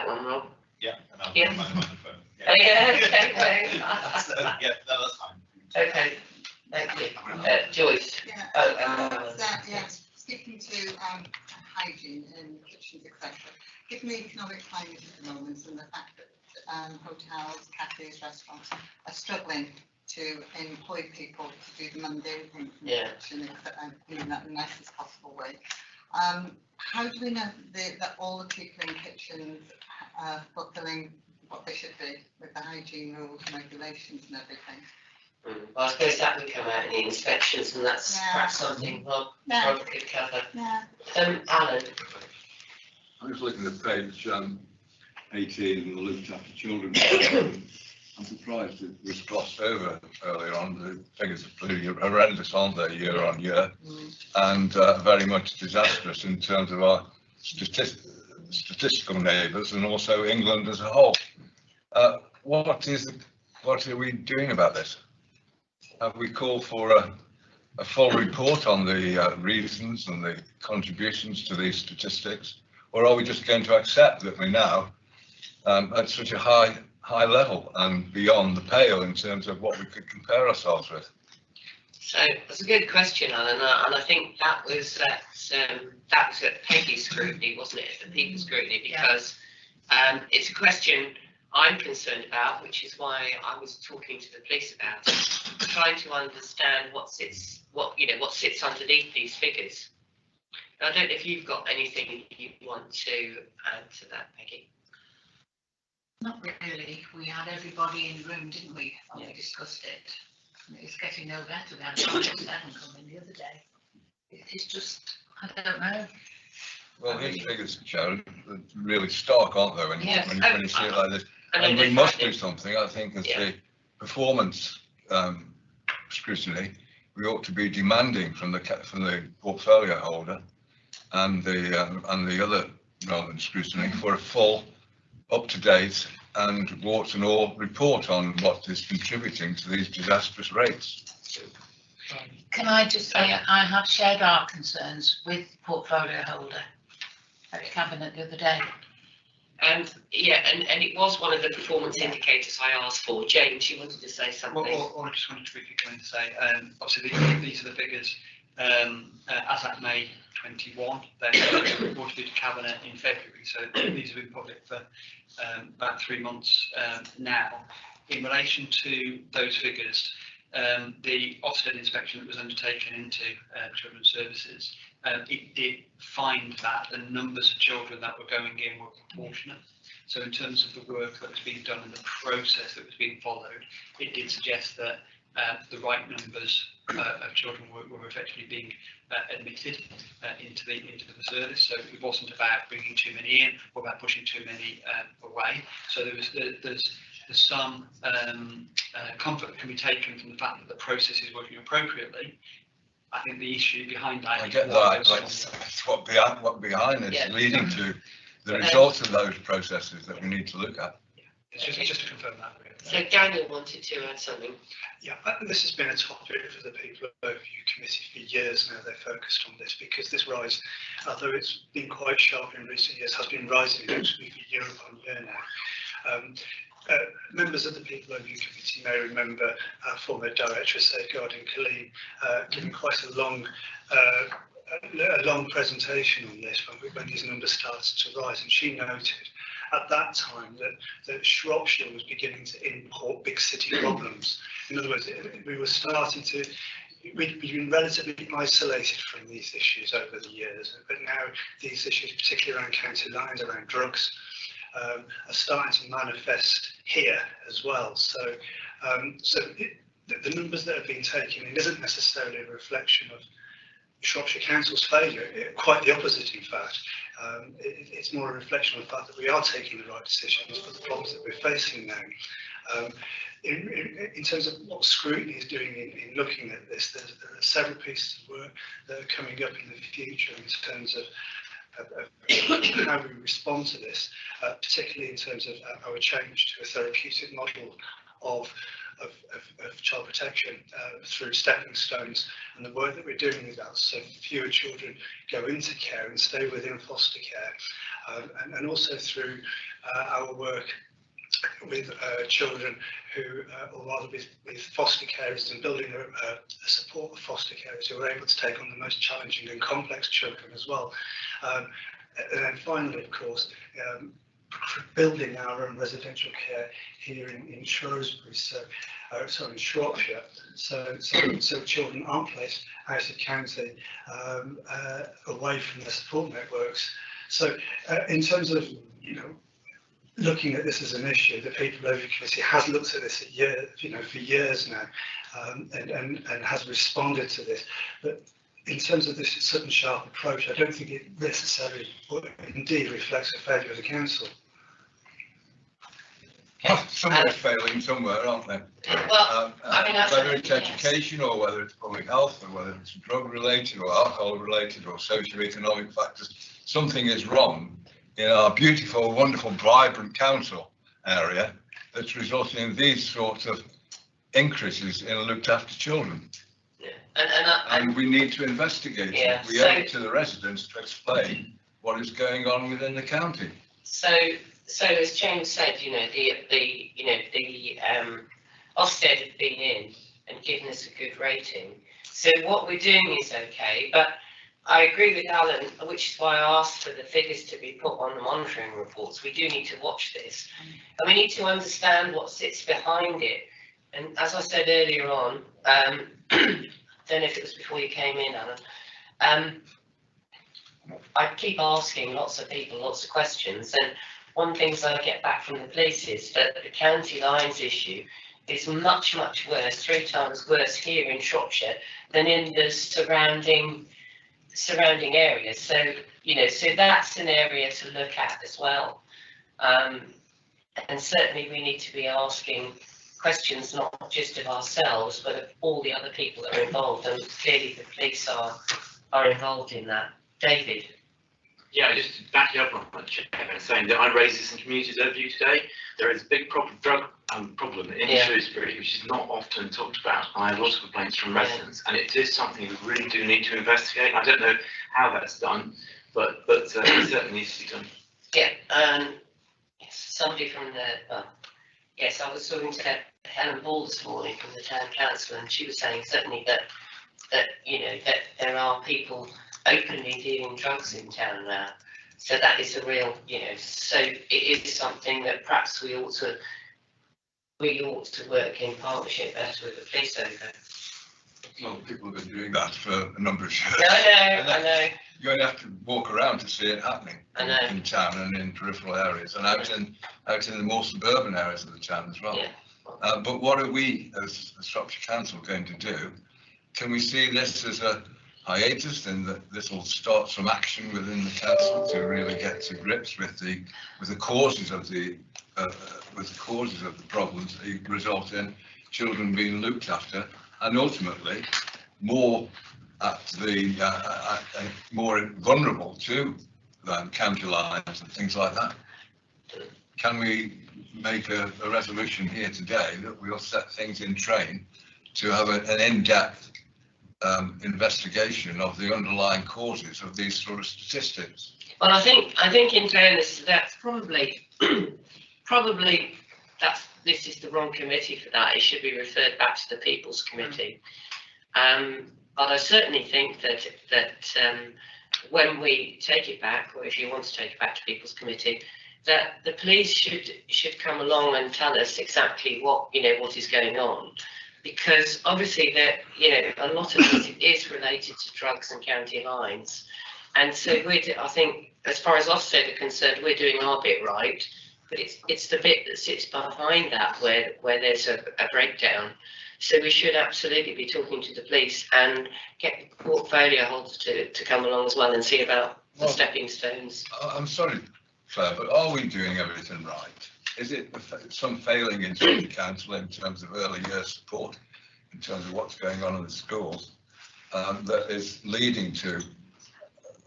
one, Rob? Yeah, and I'll Yeah. put my microphone. Oh, yeah, okay, Yeah, no, that's fine. okay, thank you. Joyce? Yeah, Oh, yes, speaking to hygiene in kitchens, etc. Given the economic climate at the moment and the fact that hotels, cafes, restaurants are struggling to employ people to do the mundane things in the kitchen in the nicest possible way, how do we know that all the people in kitchens are fulfilling what they should be with the hygiene rules and regulations and everything. Well, I suppose that would come out in the inspections, and that's Yeah. perhaps something Rob Yeah, could cover. yeah. Alan, I was looking at page 18 in the looked after children. I'm surprised it was glossed over earlier on. The figures are clearly horrendous, aren't they, year on year, and very much disastrous in terms of our statistical neighbours and also England as a whole. What are we doing about this? Have we called for a full report on the reasons and the contributions to these statistics, or are we just going to accept that we're now at such a high level and beyond the pale in terms of what we could compare ourselves with? so that's a good question, Alan, and I think that was at Peggy's scrutiny, wasn't it? At the People's scrutiny, because it's a question I'm concerned about, which is why I was talking to the police about it, trying to understand what sits underneath these figures. And I don't know if you've got anything you want to add to that, Peggy. Not really. We had everybody in the room, didn't we, when we discussed it? And it's getting no better. We had 7 come in the other day. It's just, I don't know. Well, these figures, Sharon, are really stark, aren't they, when you see it like this? And we must do something. I think as the performance scrutiny, we ought to be demanding from the portfolio holder and the other relevant scrutiny for a full, up-to-date and warts and all report on what is contributing to these disastrous rates. Can I just say, I have shared our concerns with the portfolio holder at Cabinet the other day. And it was one of the performance indicators I asked for. James, you wanted to say something? Well, I just wanted to briefly come in to say, obviously these are the figures as at May 21. They're reported to Cabinet in February, so these have been public for about 3 months now. In relation to those figures, the Ofsted inspection that was undertaken into Children's Services, it did find that the numbers of children that were going in were proportionate. So in terms of the work that was being done and the process that was being followed, it did suggest that the right numbers of children were effectively being admitted into the service. So it wasn't about bringing too many in or about pushing too many away. So there's some comfort that can be taken from the fact that the process is working appropriately. I think the issue behind that. I get that, but it's what behind is leading to the results of those processes that we need to look at. It's just to confirm that. Really. So Daniel wanted to add something. Yeah, this has been a topic for the People Overview Committee for years now. They're focused on this because this rise, although it's been quite sharp in recent years, has been rising actually for year upon year now. Members of the People Overview Committee may remember our former Director of Safeguarding, Colleen, giving quite a long presentation on this when these numbers started to rise, and she noted at that time that Shropshire was beginning to import big city problems. In other words, we were starting to, we'd been relatively isolated from these issues over the years, but now these issues, particularly around county lines, around drugs, are starting to manifest here as well. So, the numbers that have been taken in isn't necessarily a reflection of Shropshire Council's failure, quite the opposite in fact. It's more a reflection of the fact that we are taking the right decisions for the problems that we're facing now. In terms of what Scrutiny is doing in looking at this, there are several pieces of work that are coming up in the future in terms of how we respond to this, particularly in terms of our change to a therapeutic model of child protection through stepping stones, and the work that we're doing with that, so fewer children go into care and stay within foster care, and also through our work with children who, or rather with foster carers, and building a support of foster carers who are able to take on the most challenging and complex children as well. And then finally, of course, building our own residential care here in Shrewsbury, in Shropshire, so children aren't placed out of county, away from their support networks. So in terms of, looking at this as an issue. The People Overview Committee has looked at this for years now, and has responded to this. But in terms of this sudden sharp approach, I don't think it necessarily, or indeed, reflects a failure of the council. Somebody's failing somewhere, aren't they? Well, I mean, whether it's education or whether it's public health or whether it's drug related or alcohol related or socio-economic factors, something is wrong in our beautiful, wonderful, vibrant council area that's resulting in these sorts of increases in looked after children. Yeah. And we need to investigate Yeah, it. We owe it to the residents to explain what is going on within the county. So as James said, Ofsted have been in and given us a good rating. So what we're doing is okay, but I agree with Alan, which is why I asked for the figures to be put on the monitoring reports. We do need to watch this, and we need to understand what sits behind it. And as I said earlier on, don't know if it was before you came in, Alan, I keep asking lots of people lots of questions, and one thing I get back from the police is that the county lines issue is much, much worse, 3 times worse here in Shropshire than in the surrounding areas. So, so that's an area to look at as well. And certainly we need to be asking questions not just of ourselves, but of all the other people that are involved. And clearly the police are involved in that. David? Yeah, just to back you up on what Chairman is saying, that I raised this in Communities Overview today. There is a big drug problem in Shrewsbury, which is not often talked about. I have lots of complaints from residents, and it is something we really do need to investigate. I don't know how that's done, but it certainly needs to be done. Yeah, yes, somebody from yes, I was talking to Helen Ball this morning from the town council, and she was saying certainly that there are people openly dealing drugs in town now. So that is a real, so it is something that perhaps we ought to work in partnership better with the police over. Well, people have been doing that for a number of years. I know. You only have to walk around to see it happening in town and in peripheral areas, and out in the more suburban areas of the town as well. Yeah. But what are we, as the Shropshire Council, going to do? Can we see this as a hiatus, and that this will start some action within the council to really get to grips with the causes of the problems that result in children being looked after, and ultimately more more vulnerable to county lines and things like that? Can we make a resolution here today that we'll set things in train to have an in-depth investigation of the underlying causes of these sort of statistics? Well, I think in fairness, that's probably this is the wrong committee for that. It should be referred back to the People's Committee. But I certainly think that when we take it back, or if you want to take it back to People's Committee, that the police should come along and tell us exactly what is going on. Because obviously a lot of this is related to drugs and county lines, and so I think as far as Ofsted are concerned, we're doing our bit right, but it's the bit that sits behind that where there's a breakdown. So we should absolutely be talking to the police and get the portfolio holders to come along as well and see about the stepping stones. I'm sorry, Claire, but are we doing everything right? Is it some failing in the council in terms of early years support, in terms of what's going on in the schools, that is leading to,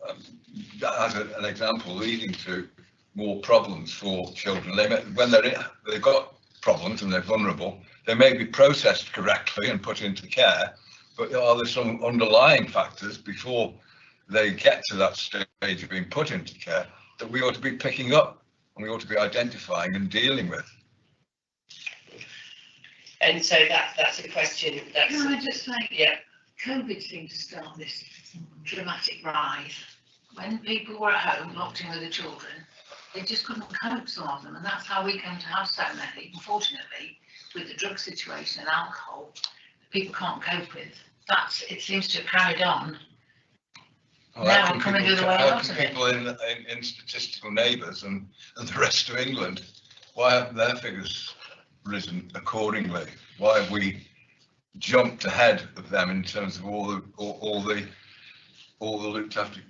as an example, leading to more problems for children? When they've got problems and they're vulnerable, they may be processed correctly and put into care, but are there some underlying factors before they get to that stage of being put into care that we ought to be picking up and we ought to be identifying and dealing with? And so that's a question. Can I just say, yeah, COVID seemed to start this dramatic rise. When people were at home locked in with the children, they just couldn't cope, some of them, and that's how we came to have so many, unfortunately, with the drug situation and alcohol, people can't cope with. It seems to have carried on. Well, Now how we're can coming people- the other way how out can of it. people in statistical neighbours and the rest of England, why haven't their figures risen accordingly? Why have we jumped ahead of them in terms of all the looked after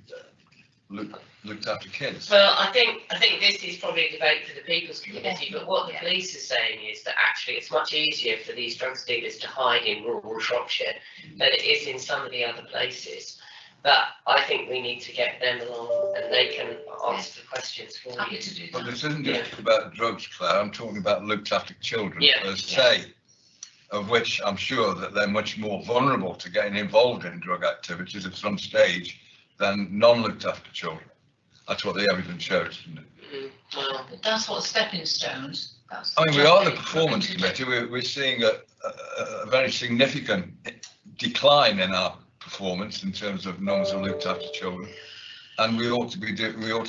kids? Well, I think this is probably a debate for the People's Committee, but what the police are saying is that actually it's much easier for these drug dealers to hide in rural Shropshire than it is in some of the other places. But I think we need to get them along and they can answer the questions for Happy you. to do But that. this isn't just about drugs, Claire, I'm talking about looked after children Yeah, per se, of which I'm sure that they're much more vulnerable to getting involved in drug activities at some stage than non-looked after children. That's what the evidence shows, isn't it? Well, But that's what stepping stones. I mean, we are the performance committee, we're seeing a very significant decline in our performance in terms of numbers of looked after children. And we ought to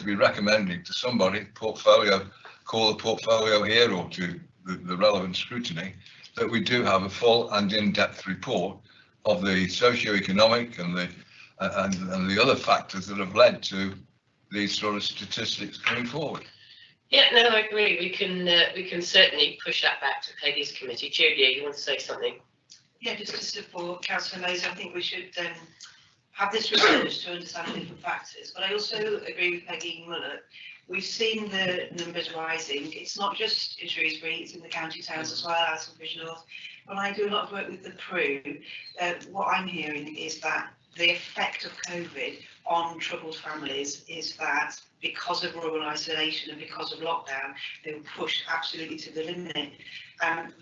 be recommending to somebody, portfolio, call the portfolio here or to the relevant scrutiny, that we do have a full and in-depth report of the socio-economic and the other factors that have led to these sort of statistics coming forward. yeah, no, I agree. We can certainly push that back to Peggy's committee. Julia, you want to say something? Yeah, just to support Councillor Mose, I think we should have this research to understand the different factors. But I also agree with Peggy Muller. We've seen the numbers rising. It's not just in Shrewsbury, it's in the county towns as well as in Bridge North. When I do a lot of work with the PRU, what I'm hearing is that the effect of COVID on troubled families is that because of rural isolation and because of lockdown, they were pushed absolutely to the limit.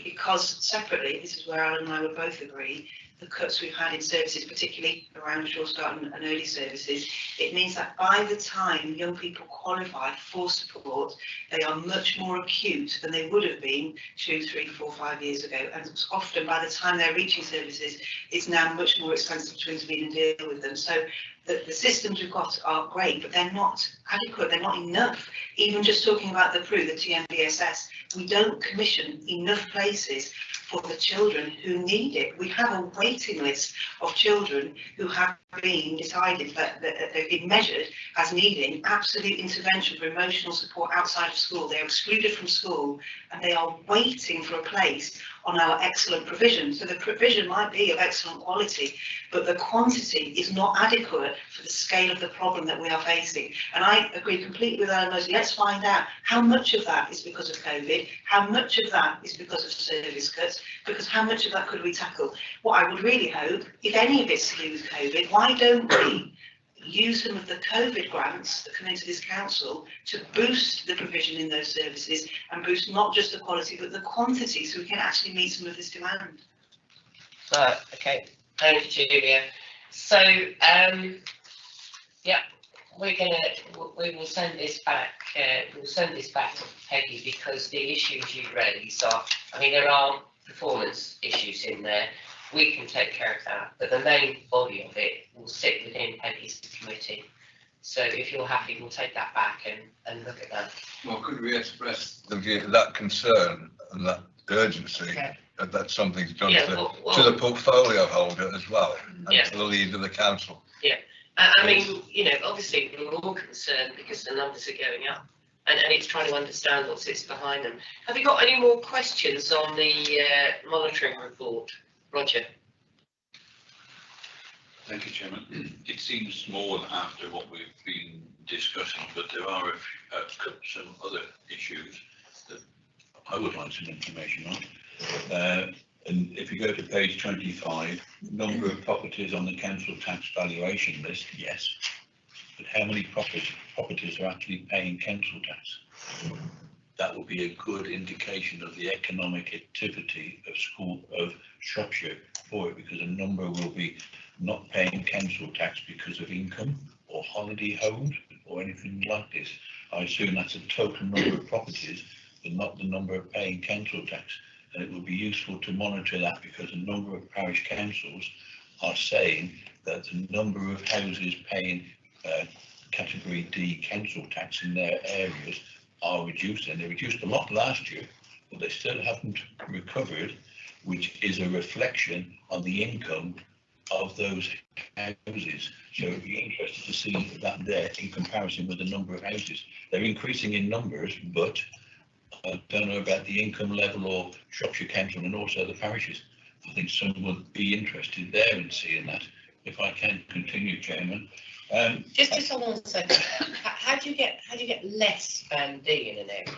Because separately, this is where Alan and I would both agree, the cuts we've had in services, particularly around short start and early services, it means that by the time young people qualify for support, they are much more acute than they would have been 2, 3, 4, 5 years ago. And often by the time they're reaching services, it's now much more expensive to intervene and deal with them. So the systems we've got are great, but they're not adequate, they're not enough. Even just talking about the PRU, the TNBSS, we don't commission enough places for the children who need it. We have a waiting list of children who have been decided that they've been measured as needing absolute intervention for emotional support outside of school. They're excluded from school and they are waiting for a place on our excellent provision. So the provision might be of excellent quality, but the quantity is not adequate for the scale of the problem that we are facing. And I agree completely with Alan Mosley. Let's find out how much of that is because of COVID, how much of that is because of service cuts, because how much of that could we tackle? What I would really hope, if any of it's to do with COVID, why don't we use some of the COVID grants that come into this council to boost the provision in those services and boost not just the quality but the quantity, so we can actually meet some of this demand. Okay, thank you, Julia. So, yeah, we will send this back. We'll send this back to Peggy because the issues you raise are, I mean, there are performance issues in there. We can take care of that, but the main body of it will sit within Peggy's committee. So if you're happy, we'll take that back and look at that. Well, could we express that concern and that urgency that something's done to the portfolio holder as well, and to the leader of the council? Yeah, I mean, you know, obviously we're all concerned because the numbers are going up, and it's trying to understand what sits behind them. Have you got any more questions on the monitoring report? Roger. Thank you, Chairman. It seems small after what we've been discussing, but there are some other issues that I would like some information on. And if you go to page 25, number of properties on the council tax valuation list, yes. But how many properties are actually paying council tax? That will be a good indication of the economic activity of Shropshire for it, because a number will be not paying council tax because of income or holiday homes or anything like this. I assume that's a total number of properties, but not the number of paying council tax. And it would be useful to monitor that, because a number of parish councils are saying that the number of houses paying category D council tax in their areas are reduced, and they reduced a lot last year, but they still haven't recovered, which is a reflection on the income of those houses. So it'd be interesting to see that there in comparison with the number of houses. They're increasing in numbers, but I don't know about the income level or Shropshire Council and also the parishes. I think some would be interested there in seeing that. If I can continue, Chairman. Just hold on a second. How do you get less Band D in an area?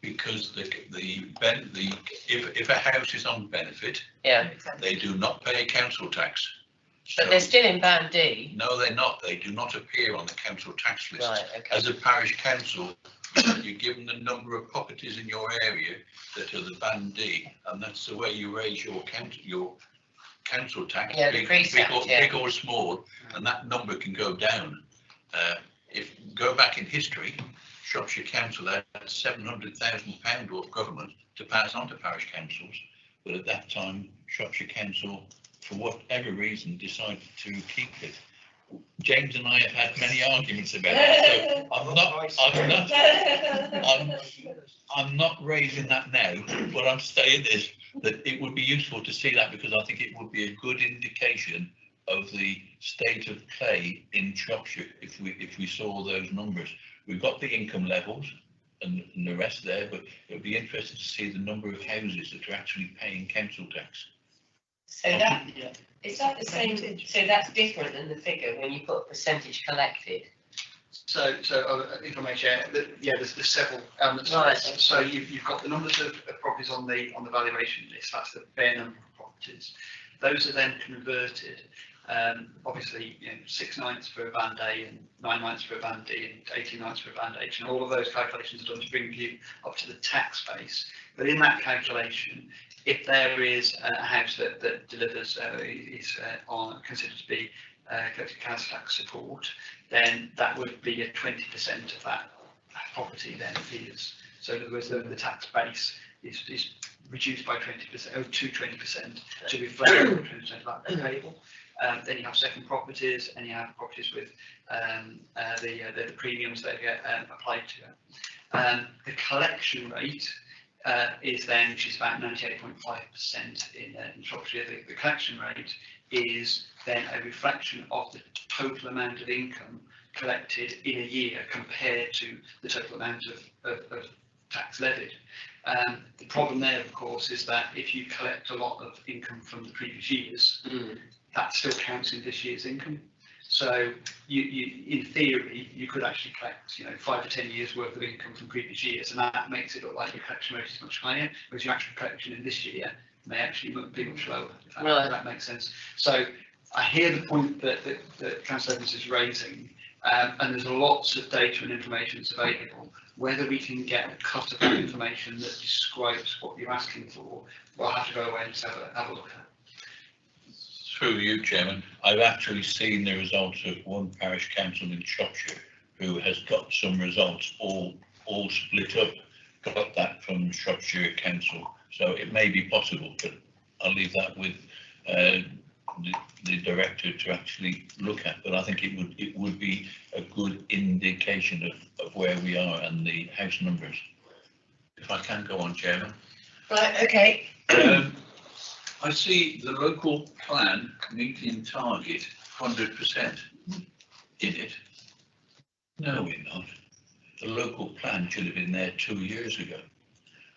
Because if a house is on benefit, Yeah, they do not pay council tax. but they're still in Band D. No, they're not. They do not appear on the council tax list. Right, okay. As a parish council, you're given the number of properties in your area that are the Band D, and that's the way you raise your council tax. Yeah, the precept, yeah. Big or small, and that number can go down. If go back in history, Shropshire Council had £700,000 of government to pass on to parish councils, but at that time, Shropshire Council, for whatever reason, decided to keep it. James and I have had many arguments about it, so I'm not raising that now, but I'm saying this, that it would be useful to see that, because I think it would be a good indication of the state of play in Shropshire if we saw those numbers. We've got the income levels and the rest there, but it would be interesting to see the number of houses that are actually paying council tax. So that, is that the same, so that's different than the figure when you put percentage collected? So if I may share, there's several elements. Right. So you've got the numbers of properties on the valuation list. That's the bare number of properties. Those are then converted. Obviously, 6 ninths for a Band A and 9 ninths for a Band D and 18 ninths for a Band H, and all of those calculations are done to bring you up to the tax base. But in that calculation, if there is a house that delivers is considered to be collected council tax support, then that would be a 20% of that property then is. So in other words, the tax base is reduced by 20% to 20% to reflect 20% of that payable. Then you have second properties, and you have properties with the premiums that get applied to it. The collection rate is then, which is about 98.5% in Shropshire. The collection rate is then a reflection of the total amount of income collected in a year compared to the total amount of tax levied. The problem there, of course, is that if you collect a lot of income from the previous years, that still counts in this year's income. So you in theory, you could actually collect 5 or 10 years worth of income from previous years, and that makes it look like your collection rate is much higher, whereas your actual collection in this year may actually be much lower, if that makes sense. So I hear the point that Councillor Evans is raising, and there's lots of data and information that's available. Whether we can get a cut of that information that describes what you're asking for, we'll have to go away and just have a look at. Through you, Chairman, I've actually seen the results of one parish council in Shropshire who has got some results all split up, got that from Shropshire Council. So it may be possible, but I'll leave that with the director to actually look at. But I think it would be a good indication of where we are and the house numbers. If I can go on, Chairman. Right, okay. I see the local plan meeting target 100% in it. No, we're not. The local plan should have been there 2 years ago.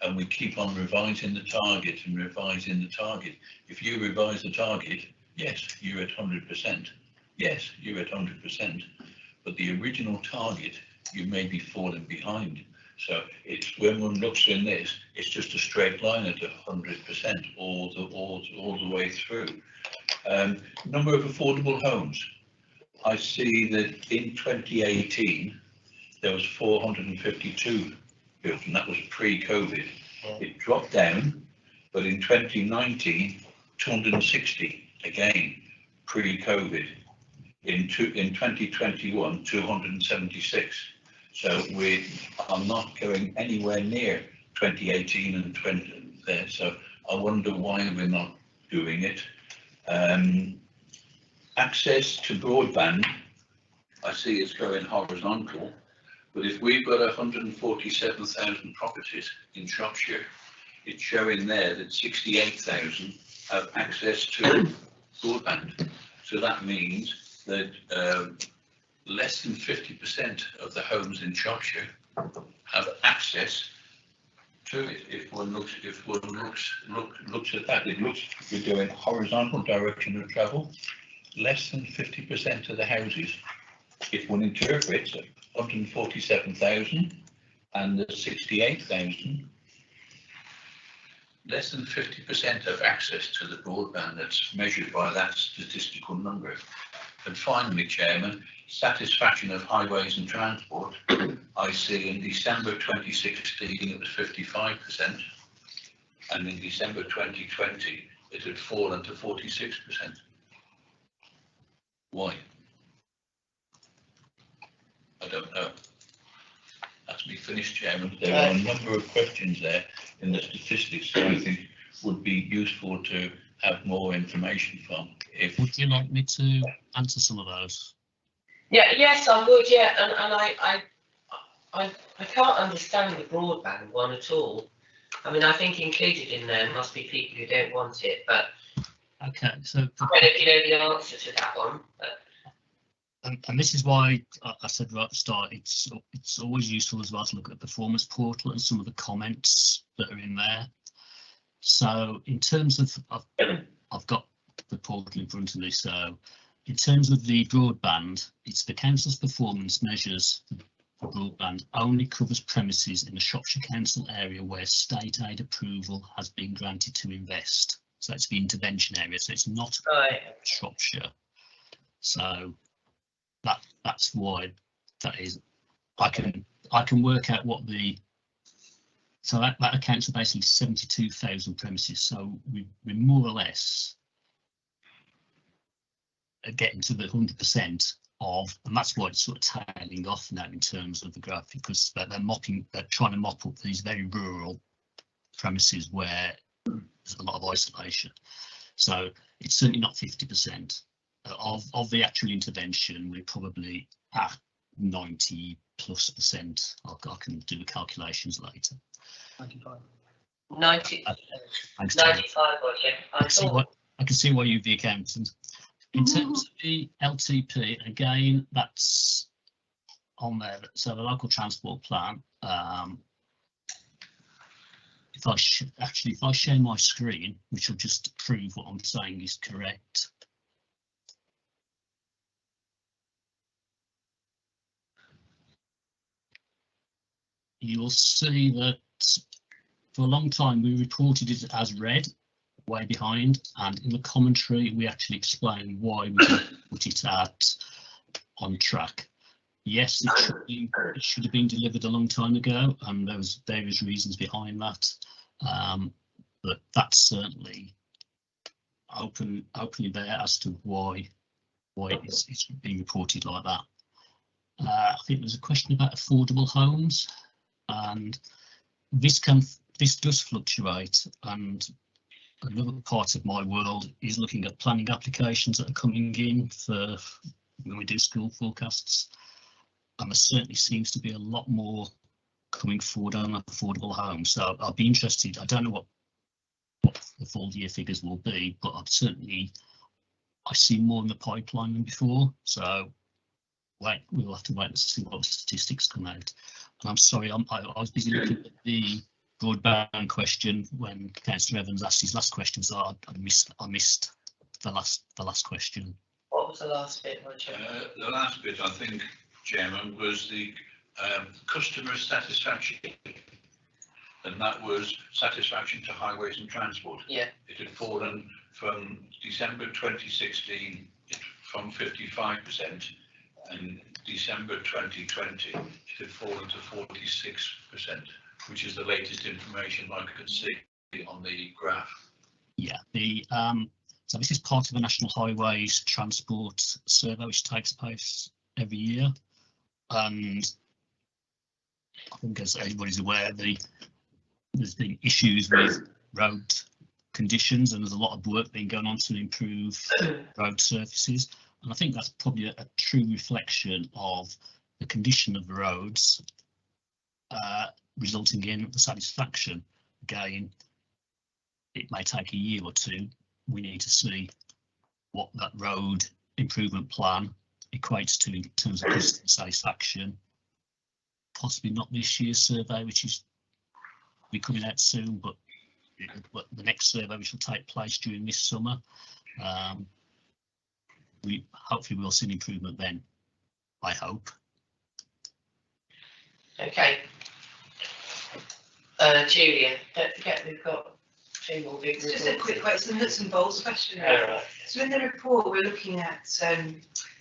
And we keep on revising the target and revising the target. If you revise the target, yes, you're at 100%. Yes, you're at 100%. But the original target, you may be falling behind. So it's when one looks in this, it's just a straight line at 100% all the way through. Number of affordable homes. I see that in 2018 there was 452 built, and that was pre-COVID. It dropped down, but in 2019 260 again pre-COVID. In 2021 276. So we are not going anywhere near 2018 and 20 there. So I wonder why we're not doing it. Access to broadband, I see it's going horizontal, but if we've got 147,000 properties in Shropshire, it's showing there that 68,000 have access to broadband. So that means that less than 50% of the homes in Shropshire have access to it. If one looks at that, we're doing horizontal direction of travel. Less than 50% of the houses, if one interprets 147,000 and the 68,000, less than 50% have access to the broadband that's measured by that statistical number. And finally, Chairman, satisfaction of highways and transport. I see in December 2016 it was 55%, and in December 2020 it had fallen to 46%. Why? I don't know. That's me finished, Chairman. There are a number of questions there in the statistics that I think would be useful to have more information from. If Would you like me to answer some of those? Yeah, yes, I would. Yeah, and I can't understand the broadband one at all. I mean, I think included in there must be people who don't want it, but Okay, so I don't know if you know the answer to that one. But and this is why I said right at the start, it's always useful as well to look at the performance portal and some of the comments that are in there. So in terms of, I've got the portal in front of me. So in terms of the broadband, it's the council's performance measures for broadband only covers premises in the Shropshire Council area where state aid approval has been granted to invest. So it's the intervention area. So it's not Shropshire. So that's why that is. I can work out what the, so that accounts for basically 72,000 premises. So we're more or less getting to the 100% of, and that's why it's sort of tailing off now in terms of the graph, because they're trying to mop up these very rural premises where there's a lot of isolation. So it's certainly not 50%. Of the actual intervention, we're probably at 90+%. I can do the calculations later. 95. 90, Thanks, 95, well, yeah. I can see why you're the accountant. In terms of the LTP, again, that's on there. So the local transport plan. If I share my screen, which will just prove what I'm saying is correct. You'll see that for a long time we reported it as red, way behind, and in the commentary we actually explain why we put it at on track. Yes, it should have been delivered a long time ago, and there was various reasons behind that, but that's certainly openly there as to why it's being reported like that. I think there's a question about affordable homes, and this does fluctuate, and another part of my world is looking at planning applications that are coming in for when we do school forecasts, and there certainly seems to be a lot more coming forward on affordable homes. So I'll be interested. I don't know what the full year figures will be, but I see more in the pipeline than before. So we'll have to wait and see what the statistics come out. And I'm sorry, I was busy looking at the broadband question when Councillor Evans asked his last question, so I missed the last question. What was the last bit? The last bit, I think, Chairman, was the customer satisfaction, and that was satisfaction to highways and transport. Yeah. It had fallen from December 2016 from 55%, and December 2020 it had fallen to 46%, which is the latest information I could see on the graph. Yeah, so this is part of the National Highways Transport Survey, which takes place every year, and I think, as everybody's aware, there's been issues with road conditions, and there's a lot of work being going on to improve road surfaces, and I think that's probably a true reflection of the condition of the roads, resulting in the satisfaction. Again, it may take a year or two. We need to see what that road improvement plan equates to in terms of customer satisfaction. Possibly not this year's survey, which is be coming out soon, but the next survey which will take place during this summer. We hopefully will see an improvement then, I hope. Okay. Julia, don't forget we've got 2 more big It's just a quick question, nuts and bolts question. All right. So in the report, we're looking at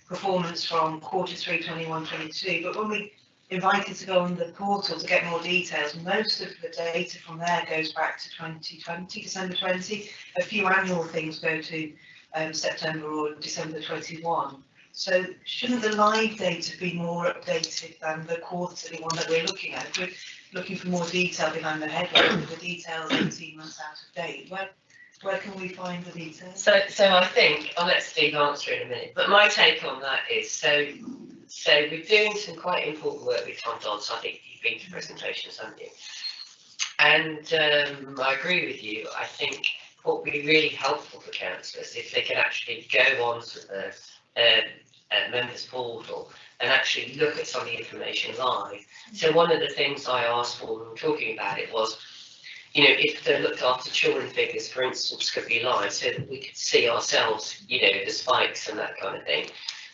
performance from Q3 21-22, but when we invited to go on the portal to get more details, most of the data from there goes back to 2020, December 20. A few annual things go to September or December 21. So shouldn't the live data be more updated than the quarterly one that we're looking at? If we're looking for more detail behind the headline, the details 18 months out of date. Where can we find the details? So I think I'll let Steve answer in a minute. But my take on that is so we're doing some quite important work with Tom Dodds. I think you've been to presentations, haven't you? And I agree with you. I think what would be really helpful for councillors if they can actually go on to the members portal and actually look at some of the information live. So one of the things I asked for when we were talking about it was, you know, if the looked after children figures, for instance, could be live so that we could see ourselves, you know, the spikes and that kind of thing.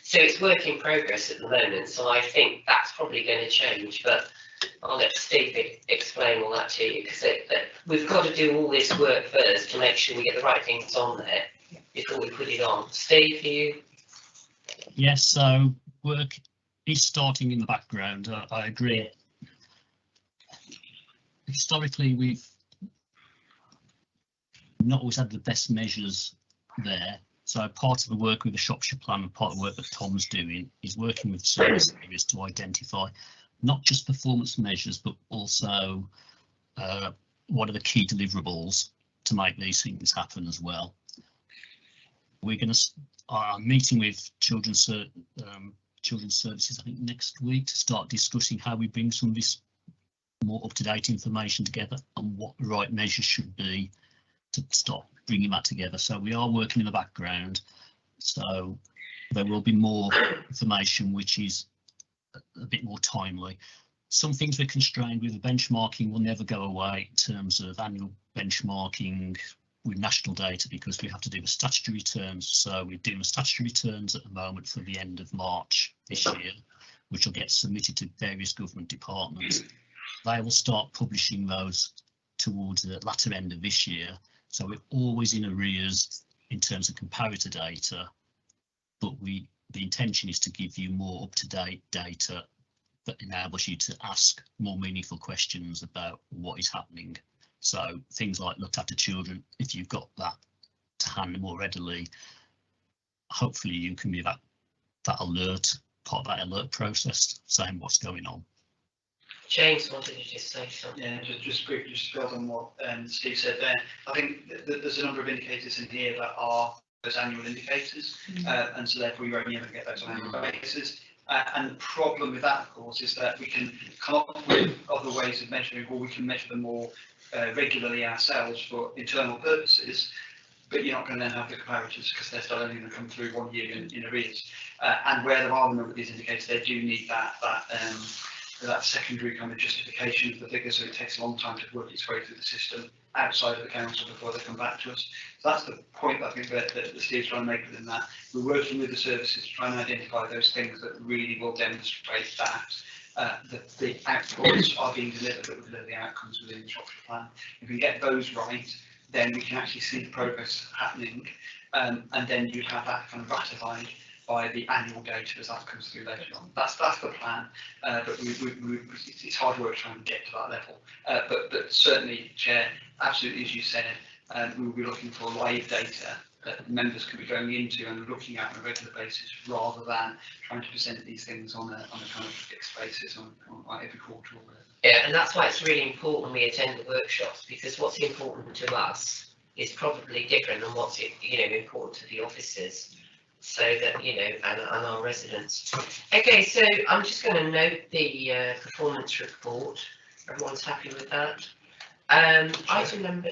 So it's work in progress at the moment. So I think that's probably going to change, but I'll let Steve explain all that to you, because we've got to do all this work first to make sure we get the right things on there before we put it on. Steve, you? Yes, so work is starting in the background. I agree. Historically, we've not always had the best measures there. So part of the work with the Shropshire Plan and part of the work that Tom's doing is working with service areas to identify not just performance measures, but also what are the key deliverables to make these things happen as well. We're going to meeting with children's services, I think, next week to start discussing how we bring some of this more up-to-date information together and what the right measures should be to start bringing that together. So we are working in the background. So there will be more information which is a bit more timely. Some things we're constrained with. The benchmarking will never go away in terms of annual benchmarking with national data, because we have to do the statutory returns. So we're doing the statutory returns at the moment for the end of March this year, which will get submitted to various government departments. They will start publishing those towards the latter end of this year. So we're always in arrears in terms of comparator data, but the intention is to give you more up-to-date data that enables you to ask more meaningful questions about what is happening. So things like looked after children, if you've got that to hand more readily, hopefully you can be that alert, part of that alert process, saying what's going on. James wanted to just say something. Yeah, just quickly, just to build on what Steve said there. I think there's a number of indicators in here that are those annual indicators, and so therefore you only ever get those on annual basis. And the problem with that, of course, is that we can come up with other ways of measuring, or we can measure them more regularly ourselves for internal purposes, but you're not going to then have the comparators because they're still only going to come through 1 year in arrears. And where there are a number of these indicators, they do need that secondary kind of justification of the figures, so it takes a long time to work its way through the system outside of the council before they come back to us. So that's the point I think that Steve's trying to make within that. We're working with the services to try and identify those things that really will demonstrate that the outputs are being delivered, that will deliver the outcomes within the Shropshire Plan. If we get those right, then we can actually see the progress happening, and then you'd have that kind of ratified by the annual data as that comes through later on. That's the plan, but it's hard work trying to get to that level. But certainly, Chair, absolutely as you said, we will be looking for live data that members can be going into and looking at on a regular basis, rather than trying to present these things on a kind of fixed basis on every quarter or whatever. Yeah, and that's why it's really important we attend the workshops, because what's important to us is probably different than what's important to the officers. So that, and our residents. Okay, so I'm just going to note the performance report. Everyone's happy with that. Item number,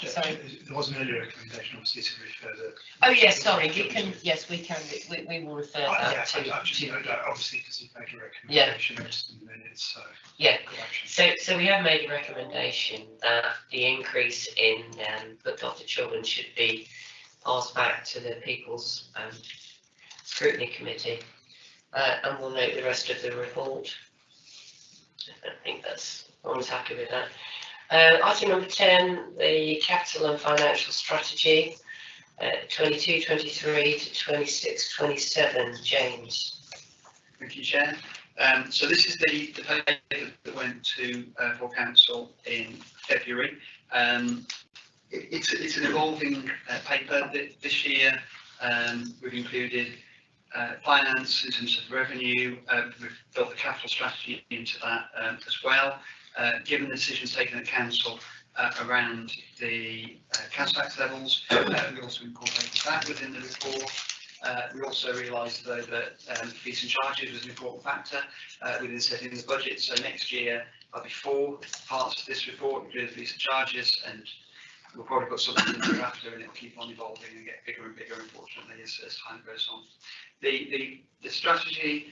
sorry. There was an earlier recommendation, obviously, to refer the. Oh, yes, sorry, we can, we will refer Yeah, that I've just to, noted that, obviously, because you've made a recommendation, noticed in the minutes, so. yeah. good action. So we have made a recommendation that the increase in looked after children should be passed back to the People's Scrutiny Committee. And we'll note the rest of the report. I think everyone's happy with that. Item number 10, the capital and financial strategy, 22-23 to 26-27. James. Thank you, Chair. So this is the paper that went to for council in February. It's an evolving paper. This year we've included finance in terms of revenue. We've built the capital strategy into that as well. Given the decisions taken at council around the council tax levels, we also incorporated that within the report. We also realised, though, that fees and charges was an important factor within setting the budget. So next year there'll be 4 parts of this report, including fees and charges, and we'll probably put something in thereafter, and it'll keep on evolving and get bigger and bigger, unfortunately, as time goes on. The strategy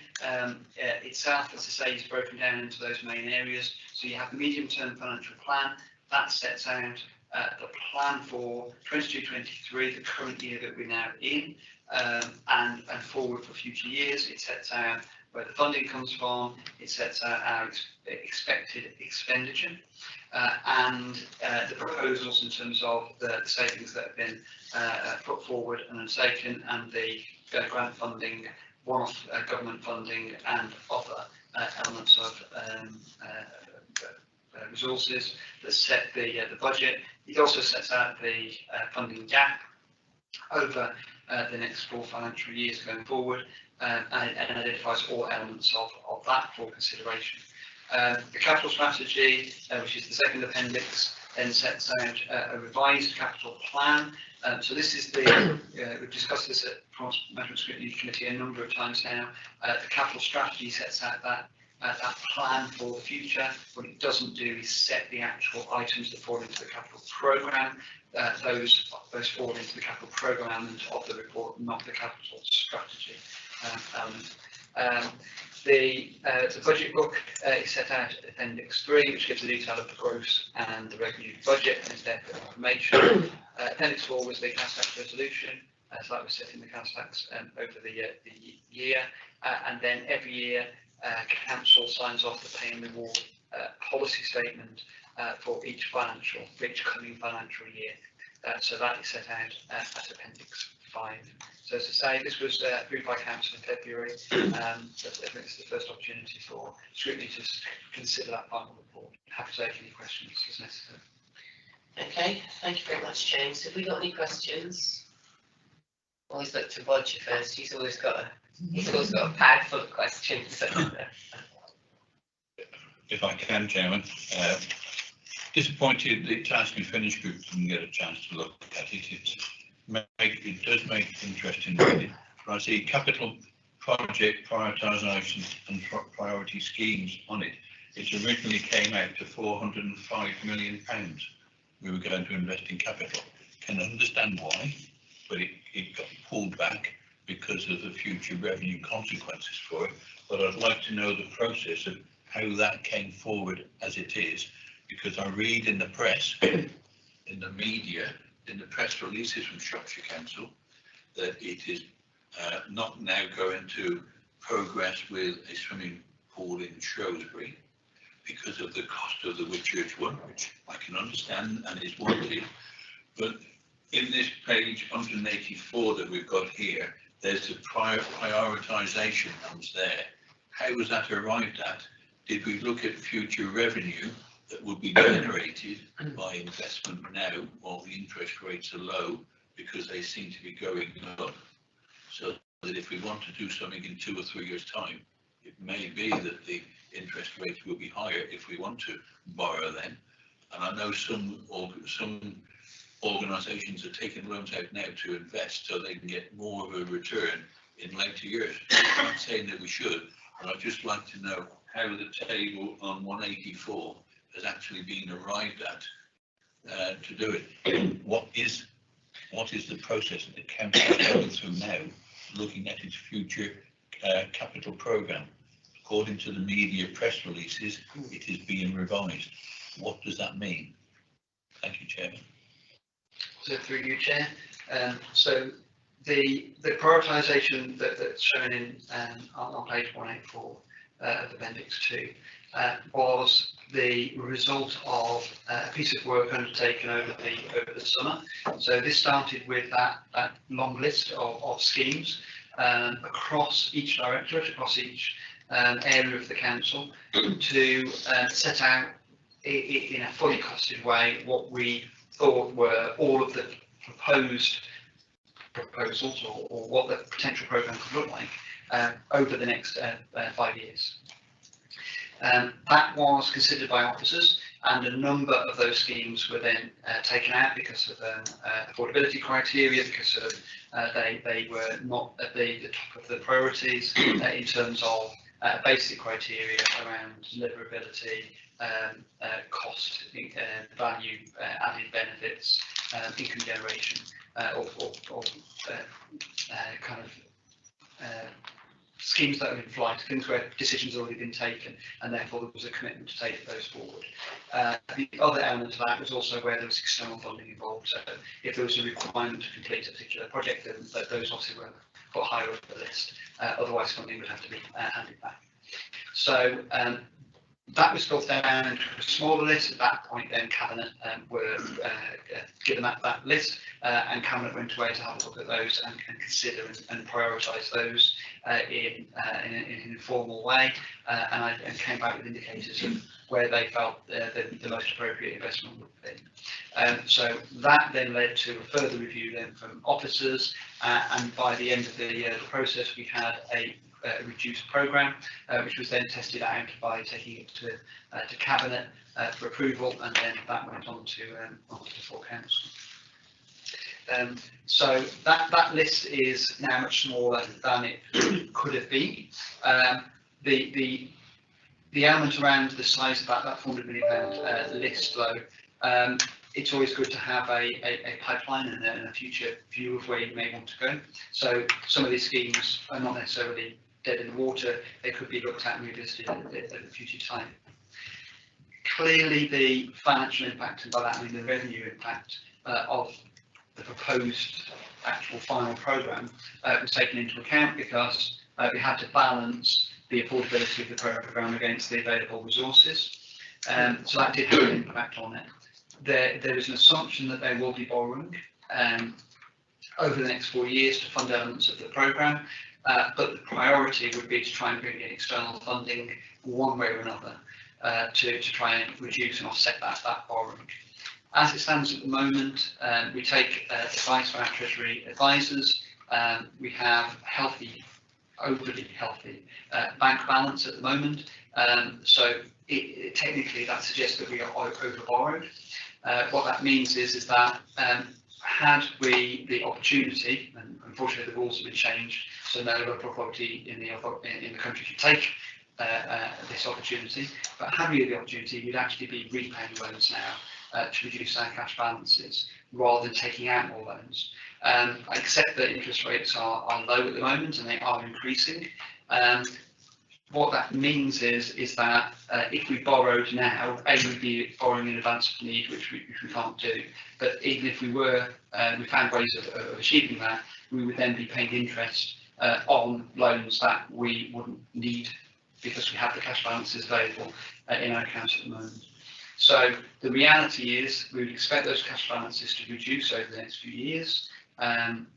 itself, as I say, is broken down into those main areas. So you have the medium-term financial plan that sets out the plan for 22-23, the current year that we're now in, and forward for future years. It sets out where the funding comes from. It sets out our expected expenditure and the proposals in terms of the savings that have been put forward and undertaken, and the grant funding, one-off government funding, and other elements of resources that set the budget. It also sets out the funding gap over the next 4 financial years going forward, and identifies all elements of that for consideration. The capital strategy, which is the second appendix, then sets out a revised capital plan. So this is we've discussed this at Management Scrutiny Committee a number of times now. The capital strategy sets out that plan for the future. What it doesn't do is set the actual items that fall into the capital programme. Those fall into the capital programme element of the report, not the capital strategy element. The budget book is set out at Appendix 3, which gives the detail of the gross and the revenue budget and is there for information. Appendix 4 was the council tax resolution, so that was setting the council tax over the year, and then every year council signs off the pay and reward policy statement for each coming financial year. So that is set out at Appendix 5. So as I say, this was approved by council in February. I think it's the first opportunity for scrutiny to consider that final report. Happy to take any questions as necessary. Okay, thank you very much, James. Have we got any questions? Always look to Roger first. He's always got a bag full of questions. If I can, Chairman, disappointed the task and finish group didn't get a chance to look at it. It does make it interesting reading. I see capital project prioritisation and priority schemes on it. It originally came out to £405 million we were going to invest in capital. Can understand why, but it got pulled back because of the future revenue consequences for it. But I'd like to know the process of how that came forward as it is, because I read in the press, in the media, in the press releases from Shropshire Council, that it is not now going to progress with a swimming pool in Shrewsbury because of the cost of the Whitchurch one, which I can understand and is wanted. But in this page 184 that we've got here, there's a prioritisation comes there. How was that arrived at? Did we look at future revenue that would be generated by investment now while the interest rates are low, because they seem to be going up, so that if we want to do something in 2 or 3 years' time, it may be that the interest rates will be higher if we want to borrow then. And I know some organisations are taking loans out now to invest so they can get more of a return in later years. I'm not saying that we should, but I'd just like to know how the table on 184 has actually been arrived at to do it. What is the process that the council is going through now, looking at its future capital programme? According to the media press releases, it is being revised. What does that mean? Thank you, Chairman. So through you, Chair. So the prioritisation that's shown in on page 184 of Appendix 2 was the result of a piece of work undertaken over the summer. So this started with that long list of schemes across each directorate, across each area of the council, to set out in a fully costed way what we thought were all of the proposals or what the potential programme could look like over the next 5 years. That was considered by officers, and a number of those schemes were then taken out because of affordability criteria, because of they were not at the top of the priorities in terms of basic criteria around deliverability, cost, value, added benefits, income generation, or kind of schemes that are in flight, things where decisions have already been taken, and therefore there was a commitment to take those forward. The other element of that was also where there was external funding involved. So if there was a requirement to complete a particular project, then those obviously were put higher up the list. Otherwise, funding would have to be handed back. So that was built down into a smaller list. At that point, then Cabinet were given that list, and Cabinet went away to have a look at those and consider and prioritise those in an informal way, and came back with indicators of where they felt the most appropriate investment would be. So that then led to a further review then from officers, and by the end of the process, we had a reduced programme, which was then tested out by taking it to Cabinet for approval, and then that went on to full council. So that list is now much smaller than it could have been. The element around the size of that £400 million list, though, it's always good to have a pipeline and a future view of where you may want to go. So some of these schemes are not necessarily dead in the water. They could be looked at and revisited at a future time. Clearly, the financial impact, and by that I mean the revenue impact of the proposed actual final programme was taken into account, because we had to balance the affordability of the programme against the available resources. So that did have an impact on it. There is an assumption that they will be borrowing over the next 4 years to fund elements of the programme, but the priority would be to try and bring in external funding one way or another to try and reduce and offset that borrowing. As it stands at the moment, we take advice from our Treasury advisors. We have overly healthy bank balance at the moment, so technically that suggests that we are over borrowed. What that means is that had we the opportunity, and unfortunately the rules have been changed, so no local authority in the country could take this opportunity, but had we the opportunity, we'd actually be repaying loans now to reduce our cash balances rather than taking out more loans. I accept that interest rates are low at the moment and they are increasing. What that means is that if we borrowed now, we'd be borrowing in advance of need, which we can't do. But even if we were, we found ways of achieving that, we would then be paying interest on loans that we wouldn't need because we have the cash balances available in our accounts at the moment. So the reality is we would expect those cash balances to reduce over the next few years, and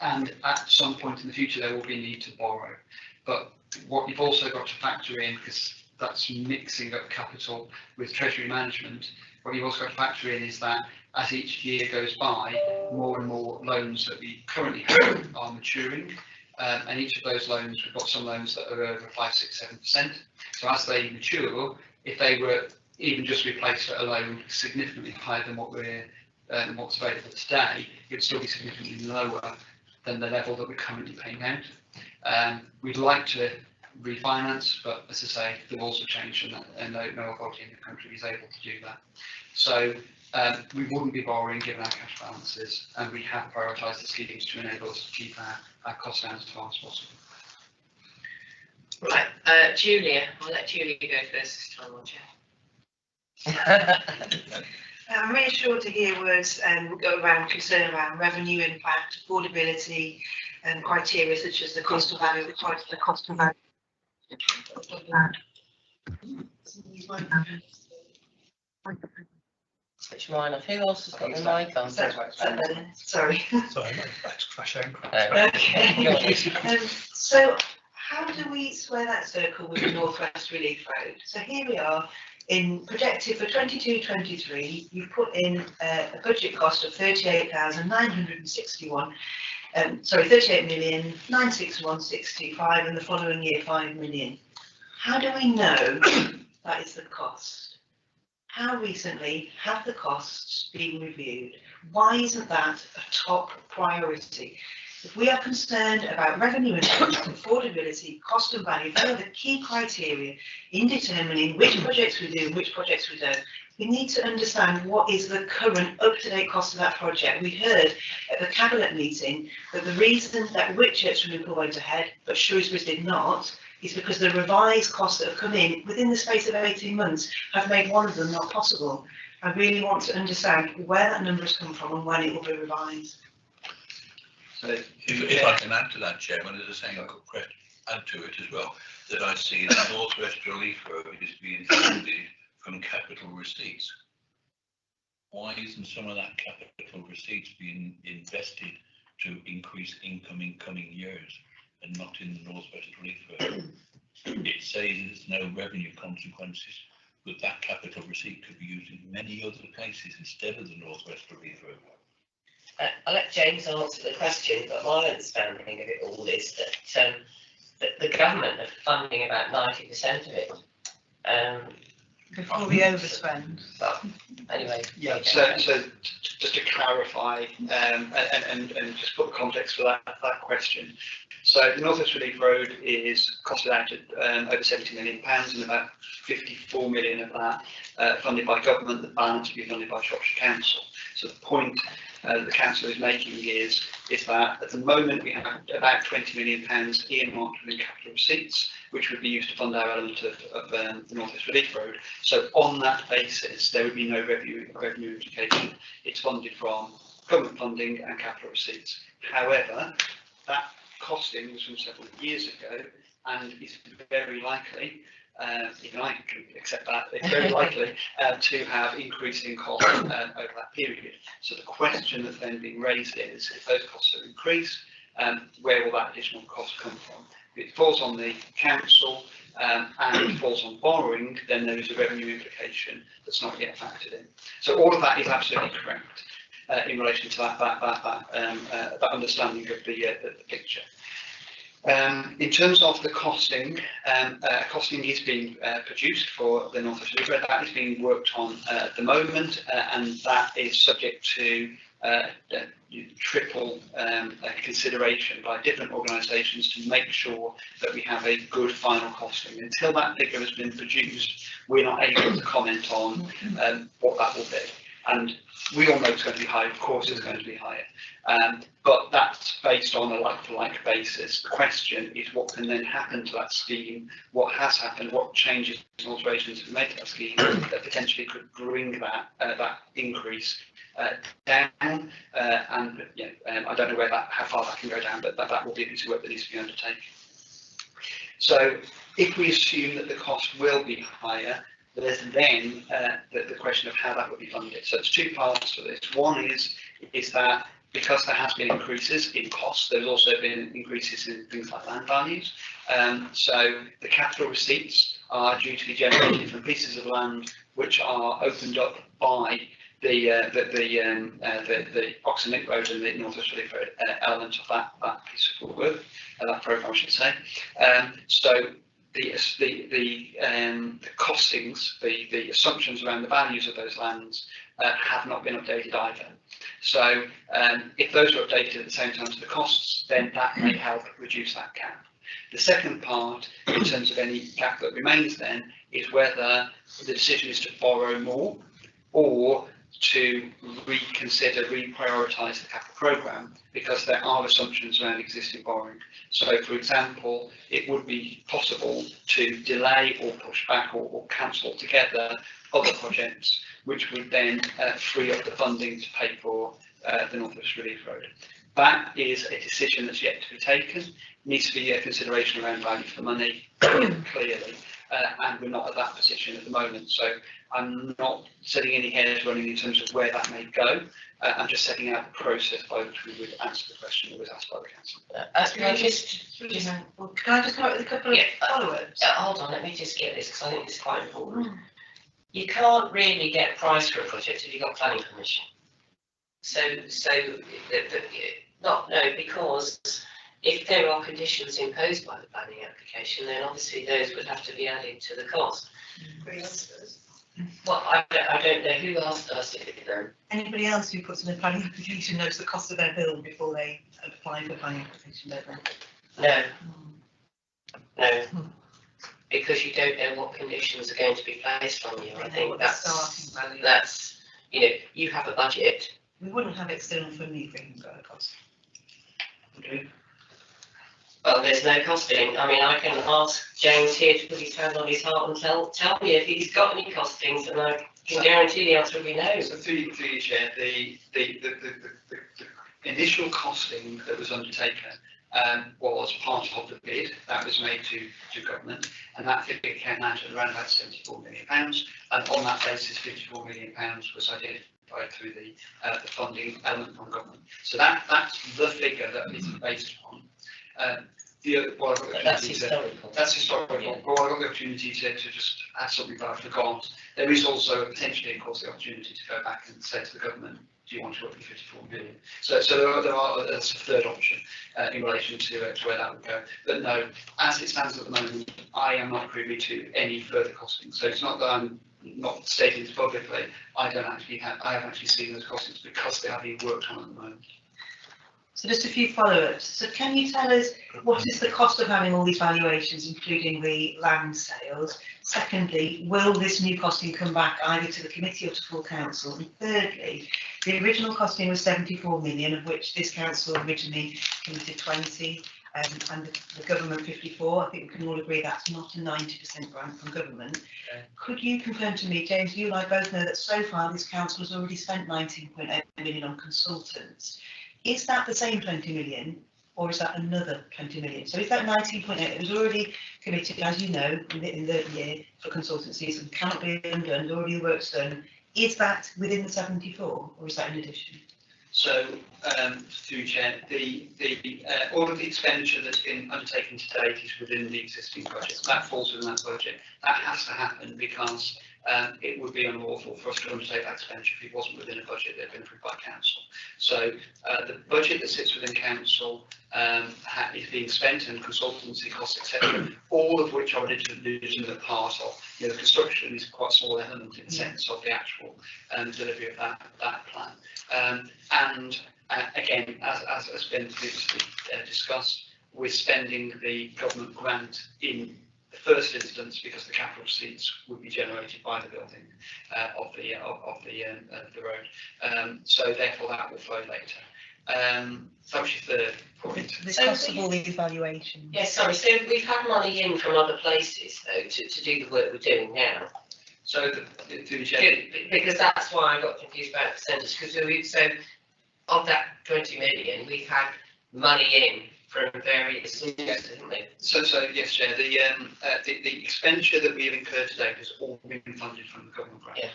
at some point in the future there will be a need to borrow. But what you've also got to factor in, because that's mixing up capital with treasury management, what you've also got to factor in is that as each year goes by, more and more loans that we currently have are maturing, and each of those loans, we've got some loans that are over 5, 6, 7%. So as they mature, if they were even just replaced at a loan significantly higher than what's available today, it would still be significantly lower than the level that we're currently paying out. We'd like to refinance, but as I say, they've also changed and no authority in the country is able to do that. So we wouldn't be borrowing given our cash balances, and we have prioritised the schemes to enable us to keep our costs down as far as possible. Right, Julia, I'll let Julia go first this time, won't you? I'm reassured to hear words go around concern around revenue impact, affordability, and criteria such as the cost of value, the cost of value. Switch mine off. Who else has got the mic on? Sorry. Sorry, let's crash out. Okay. So how do we square that circle with the North West Relief Road? So here we are in projected for 22-23. You've put in a budget cost of 38,961. 38,961,65, and the following year 5 million. How do we know that is the cost? How recently have the costs been reviewed? Why isn't that a top priority? If we are concerned about revenue impact, affordability, cost and value, they are the key criteria in determining which projects we do and which projects we don't. We need to understand what is the current up-to-date cost of that project. We heard at the Cabinet meeting that the reason that Whitchurch Removal went ahead, but Shrewsbury's did not, is because the revised costs that have come in within the space of 18 months have made one of them not possible. I really want to understand where that number has come from and when it will be revised. So if I can add to that, Chairman, as I saying, I could add to it as well, that I see the North West Relief Road is being funded from capital receipts. Why isn't some of that capital receipts being invested to increase income in coming years and not in the North West Relief Road? It says there's no revenue consequences, but that capital receipt could be used in many other places instead of the North West Relief Road. I'll let James answer the question, but my understanding of it all is that the government are funding about 90% of it. Before we overspend. But anyway. Yeah, so just to clarify and just put the context for that question. So the North West Relief Road is costed out at over £70 million, and about 54 million of that funded by government. The balance will be funded by Shropshire Council. So the point the council is making is that at the moment we have about £20 million earmarked within capital receipts, which would be used to fund our element of the North West Relief Road. So on that basis, there would be no revenue implication. It's funded from government funding and capital receipts. However, that costing was from several years ago, and is very likely, even I can accept that, it's very likely to have increasing costs over that period. So the question that's then being raised is, if those costs are increased, where will that additional cost come from? If it falls on the council and falls on borrowing, then there is a revenue implication that's not yet factored in. So all of that is absolutely correct in relation to that understanding of the picture. In terms of the costing, costing is being produced for the North West Relief Road. That is being worked on at the moment, and that is subject to triple consideration by different organisations to make sure that we have a good final costing. Until that figure has been produced, we're not able to comment on what that will be. And we all know it's going to be higher, of course it's going to be higher, but that's based on a like-for-like basis. The question is what can then happen to that scheme, what has happened, what changes and alterations have been made to that scheme that potentially could bring that increase down, and I don't know how far that can go down, but that will be a piece of work that needs to be undertaken. So if we assume that the cost will be higher, there's then the question of how that would be funded. So there's two parts to this. One is that because there has been increases in costs, there's also been increases in things like land values. So the capital receipts are due to be generated from pieces of land which are opened up by the Oxon Link Road and the North West Relief Road element of that piece of work, that programme, I should say. So the costings, the assumptions around the values of those lands have not been updated either. So if those are updated at the same time as the costs, then that may help reduce that gap. The second part, in terms of any gap that remains then, is whether the decision is to borrow more or to reconsider, reprioritise the capital programme, because there are assumptions around existing borrowing. So, for example, it would be possible to delay or push back or cancel altogether other projects, which would then free up the funding to pay for the North West Relief Road. That is a decision that's yet to be taken. Needs to be a consideration around value for money, clearly, and we're not at that position at the moment. So I'm not setting any hairs running in terms of where that may go. I'm just setting out the process by which we would answer the question that was asked by the council. Can I just Can I just come up with a couple of follow-ups? hold on, let me just get this, because I think it's quite important. You can't really get a price for a project if you've got planning permission. Because if there are conditions imposed by the planning application, then obviously those would have to be added to the cost. Well, I don't know who asked us it then. Anybody else who puts in a planning application knows the cost of their bill before they apply for planning application, don't they? No, because you don't know what conditions are going to be placed on you. I think that's, you know, you have a budget. We wouldn't have external funding if we haven't got a cost. Well, there's no costing. I mean, I can ask James here to put his hand on his heart and tell me if he's got any costings, and I can guarantee the answer will be no. So through you, Chair, the initial costing that was undertaken was part of the bid that was made to government, and that figure came out at around about £74 million, and on that basis £54 million was identified through the funding element from government. So that's the figure that it's based on. That's historical. That's historical. Yeah. Well, I got the opportunity to just add something that I forgot. There is also potentially, of course, the opportunity to go back and say to the government, do you want to work with 54 million? So that's a third option in relation to where that would go. But no, as it stands at the moment, I am not privy to any further costing. So it's not that I'm not stating this publicly. I haven't actually seen those costings because they are being worked on at the moment. So just a few follow-ups. So can you tell us what is the cost of having all these valuations, including the land sales? Secondly, will this new costing come back either to the committee or to full council? And thirdly, the original costing was 74 million, of which this council originally committed 20, and the government 54. I think we can all agree that's not a 90% grant from government. Okay. Could you confirm to me, James, you and I both know that so far this council has already spent 19.8 million on consultants. Is that the same 20 million, or is that another 20 million? So is that 19.8 that was already committed, as you know, in the year for consultancies and cannot be undone, already the work's done, is that within the 74, or is that in addition? So, through Chair, all of the expenditure that's been undertaken to date is within the existing budget. That falls within that budget. That has to happen because it would be unlawful for us to undertake that expenditure if it wasn't within a budget that had been approved by council. So the budget that sits within council is being spent, and consultancy costs, etc., all of which are in the part of, you know, the construction is quite a small element in the sense of the actual delivery of that plan. And again, as has been previously discussed, we're spending the government grant in the first instance because the capital receipts would be generated by the building of the road. So therefore that will flow later. That was your third point. The cost of all these evaluations. Yes, sorry. So we've had money in from other places though to do the work we're doing now. So because that's why I got confused about the percentage, because so of that 20 million, we've had money in from various sources, haven't we? So yes, Chair, the expenditure that we have incurred today has all been funded from the government grant. Yeah.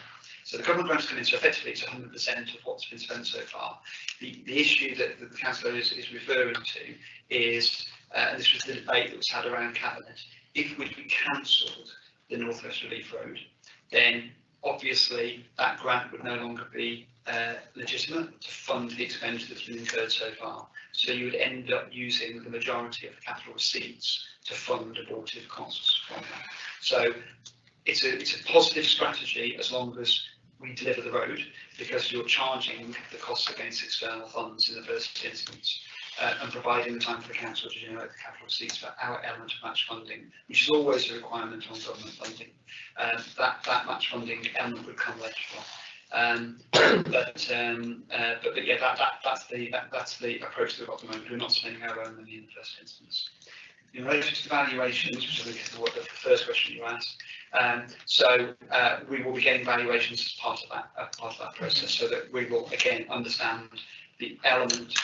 So the government grant has come in, so effectively it's 100% of what's been spent so far. The issue that the councillor is referring to is, and this was the debate that was had around Cabinet, if we cancelled the North West Relief Road, then obviously that grant would no longer be legitimate to fund the expenditure that's been incurred so far. So you would end up using the majority of the capital receipts to fund abortive costs from that. So it's a positive strategy as long as we deliver the road, because you're charging the costs against external funds in the first instance. and providing the time for the council to generate the capital receipts for our element of match funding, which is always a requirement on government funding. That match funding element would come later on. But yeah, that's the approach that we've got at the moment. We're not spending our own money in the first instance. In relation to valuations, which I think is the first question you asked, we will be getting valuations as part of that process, so that we will again understand the element,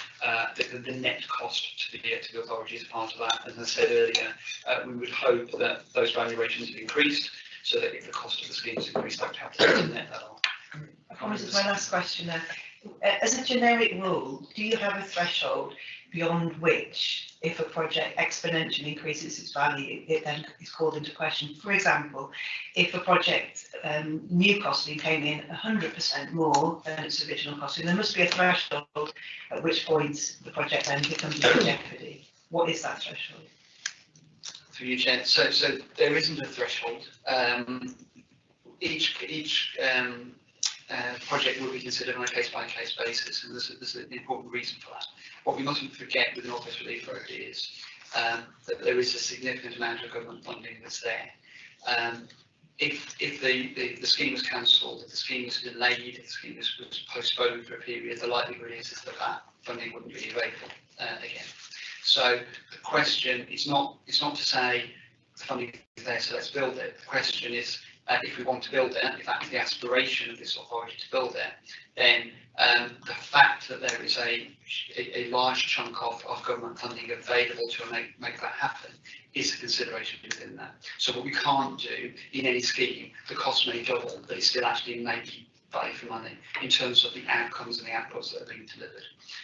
the net cost to the authorities as part of that. As I said earlier, we would hope that those valuations have increased, so that if the cost of the scheme has increased, that would help to net that off. I promise it's my last question now. As a generic rule, do you have a threshold beyond which, if a project exponentially increases its value, it then is called into question? For example, if a project new costing came in 100% more than its original costing, there must be a threshold at which point the project then becomes in jeopardy. What is that threshold? Through you, Chair. So there isn't a threshold. Each project will be considered on a case-by-case basis, and there's an important reason for that. What we mustn't forget with North West Relief Road is that there is a significant amount of government funding that's there. If the scheme was cancelled, if the scheme was delayed, if the scheme was postponed for a period, the likelihood is that funding wouldn't be available again. So the question is not to say the funding is there, so let's build it. The question is, if we want to build it, if that's the aspiration of this authority to build it, then the fact that there is a large chunk of government funding available to make that happen is a consideration within that. So what we can't do in any scheme, the cost may double, but it still actually may be value for money in terms of the outcomes and the outputs that are being delivered.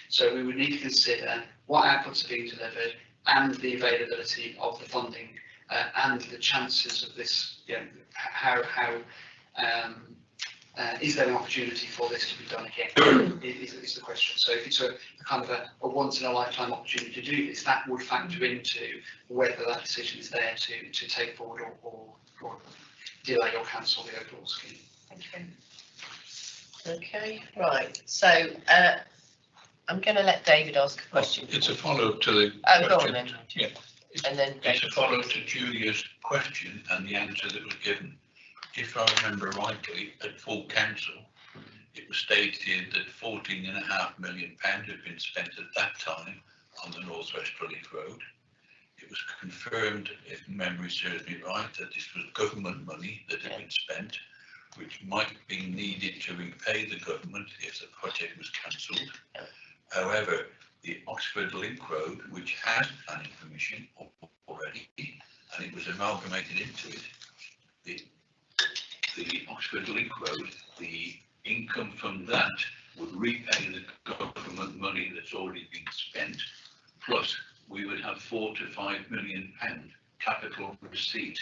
So we would need to consider what outputs are being delivered and the availability of the funding and the chances of this, how is there an opportunity for this to be done again is the question. So if it's a kind of a once in a lifetime opportunity to do this, that would factor into whether that decision is there to take forward or delay or cancel the overall scheme. Thank you. Okay, right. So I'm going to let David ask a question. It's a follow-up to the go on then. Yeah. And then It's a follow-up to Julia's question and the answer that was given. If I remember rightly, at full council, it was stated that £14.5 million had been spent at that time on the North West Relief Road. It was confirmed, if memory serves me right, that this was government money that had been spent, which might be needed to repay the government if the project was cancelled. However, the Oxford Link Road, which has planning permission already, and it was amalgamated into it, the Oxford Link Road, the income from that would repay the government money that's already been spent, plus we would have £4 to £5 million capital receipt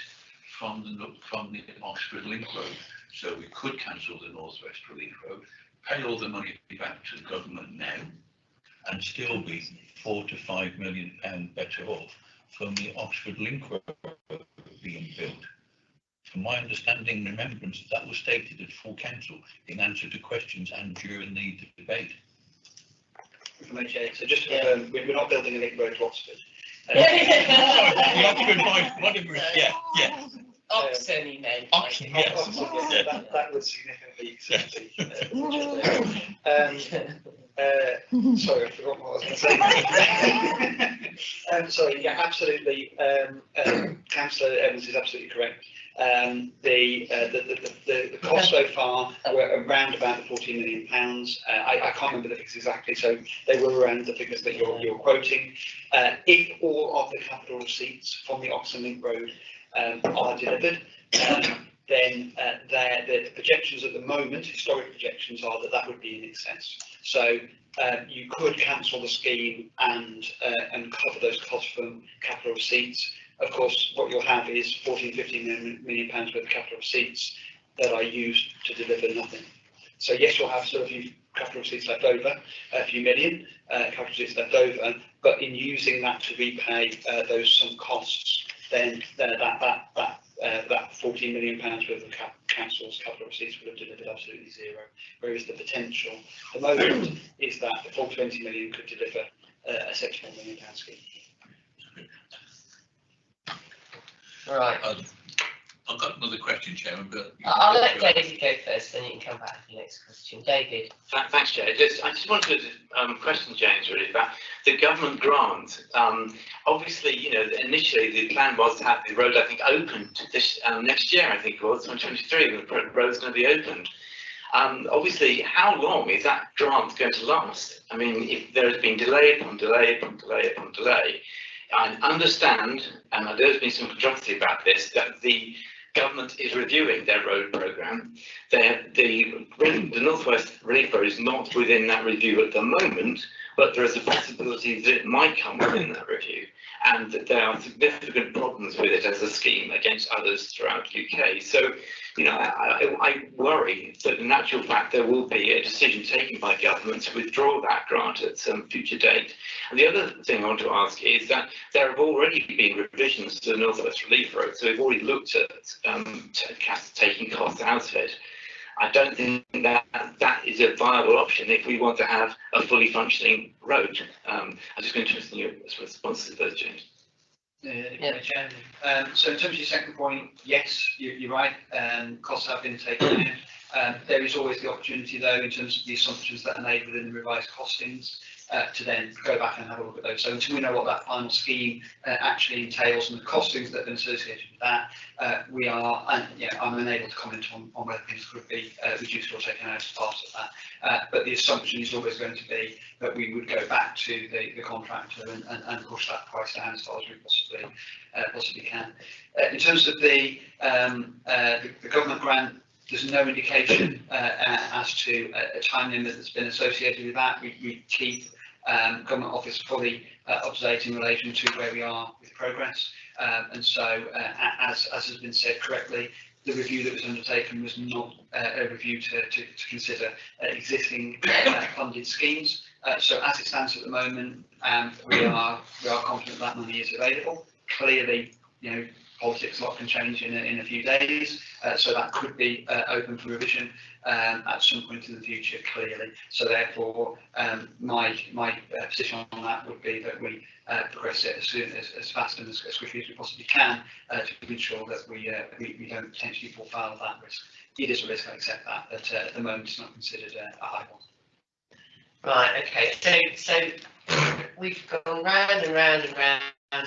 from the Oxford Link Road. So we could cancel the North West Relief Road, pay all the money back to the government now, and still be £4 to £5 million better off from the Oxford Link Road being built. From my understanding and remembrance, that was stated at full council in answer to questions and during the debate. So just to confirm, we're not building a link road to Oxford. The Oxford line, whatever it is, yeah. Oxon, he meant. Oxon, yes. That would significantly exceed. Sorry, I forgot what I was going to say. Sorry, yeah, absolutely. Councillor Evans is absolutely correct. The cost so far were around about the £14 million. I can't remember the figures exactly, so they were around the figures that you're quoting. If all of the capital receipts from the Oxon Link Road are delivered, then the projections at the moment, historic projections, are that would be in excess. So you could cancel the scheme and cover those costs from capital receipts. Of course, what you'll have is £14–15 million worth of capital receipts that are used to deliver nothing. So yes, you'll have sort of a few capital receipts left over, a few million capital receipts left over, but in using that to repay those sunk costs, then that £14 million worth of council's capital receipts would have delivered absolutely zero. Whereas the potential at the moment is that the full 20 million could deliver a section on the new town scheme. Right, I've got another question, Chairman, but. I'll let David go first, then you can come back to the next question. David? Thanks, Chair. I just wanted to question James really about the government grant. Obviously, you know, initially the plan was to have the road, I think, opened this next year, I think it was, 2023, when the road's going to be opened. Obviously, how long is that grant going to last? I mean, if there has been delay upon delay upon delay upon delay, I understand, and there's been some controversy about this, that the government is reviewing their road programme. The North West Relief Road is not within that review at the moment, but there is a possibility that it might come within that review, and that there are significant problems with it as a scheme against others throughout the UK. So, you know, I worry that in actual fact there will be a decision taken by government to withdraw that grant at some future date. And the other thing I want to ask is that there have already been revisions to the North West Relief Road, so we've already looked at taking costs out of it. I don't think that is a viable option if we want to have a fully functioning road. I'm just going to listen to your response to those, James. So in terms of your second point, yes, you're right. Costs have been taken out. There is always the opportunity, though, in terms of the assumptions that are made within the revised costings, to then go back and have a look at those. So until we know what that final scheme actually entails and the costings that have been associated with that, we are, and yeah, I'm unable to comment on whether things could be reduced or taken out as part of that. But the assumption is always going to be that we would go back to the contractor and push that price down as far as we possibly can. In terms of the government grant, there's no indication as to a time limit that's been associated with that. We keep Government Office fully up to date in relation to where we are with progress. And so, as has been said correctly, the review that was undertaken was not a review to consider existing funded schemes. So as it stands at the moment, we are confident that money is available. Clearly, you know, politics a lot can change in a few days, so that could be open for revision at some point in the future, clearly. So therefore, my position on that would be that we progress it as fast and as quickly as we possibly can to ensure that we don't potentially fall foul of that risk. It is a risk, I accept that, but at the moment it's not considered a high one. Right, okay, so we've gone round and round and round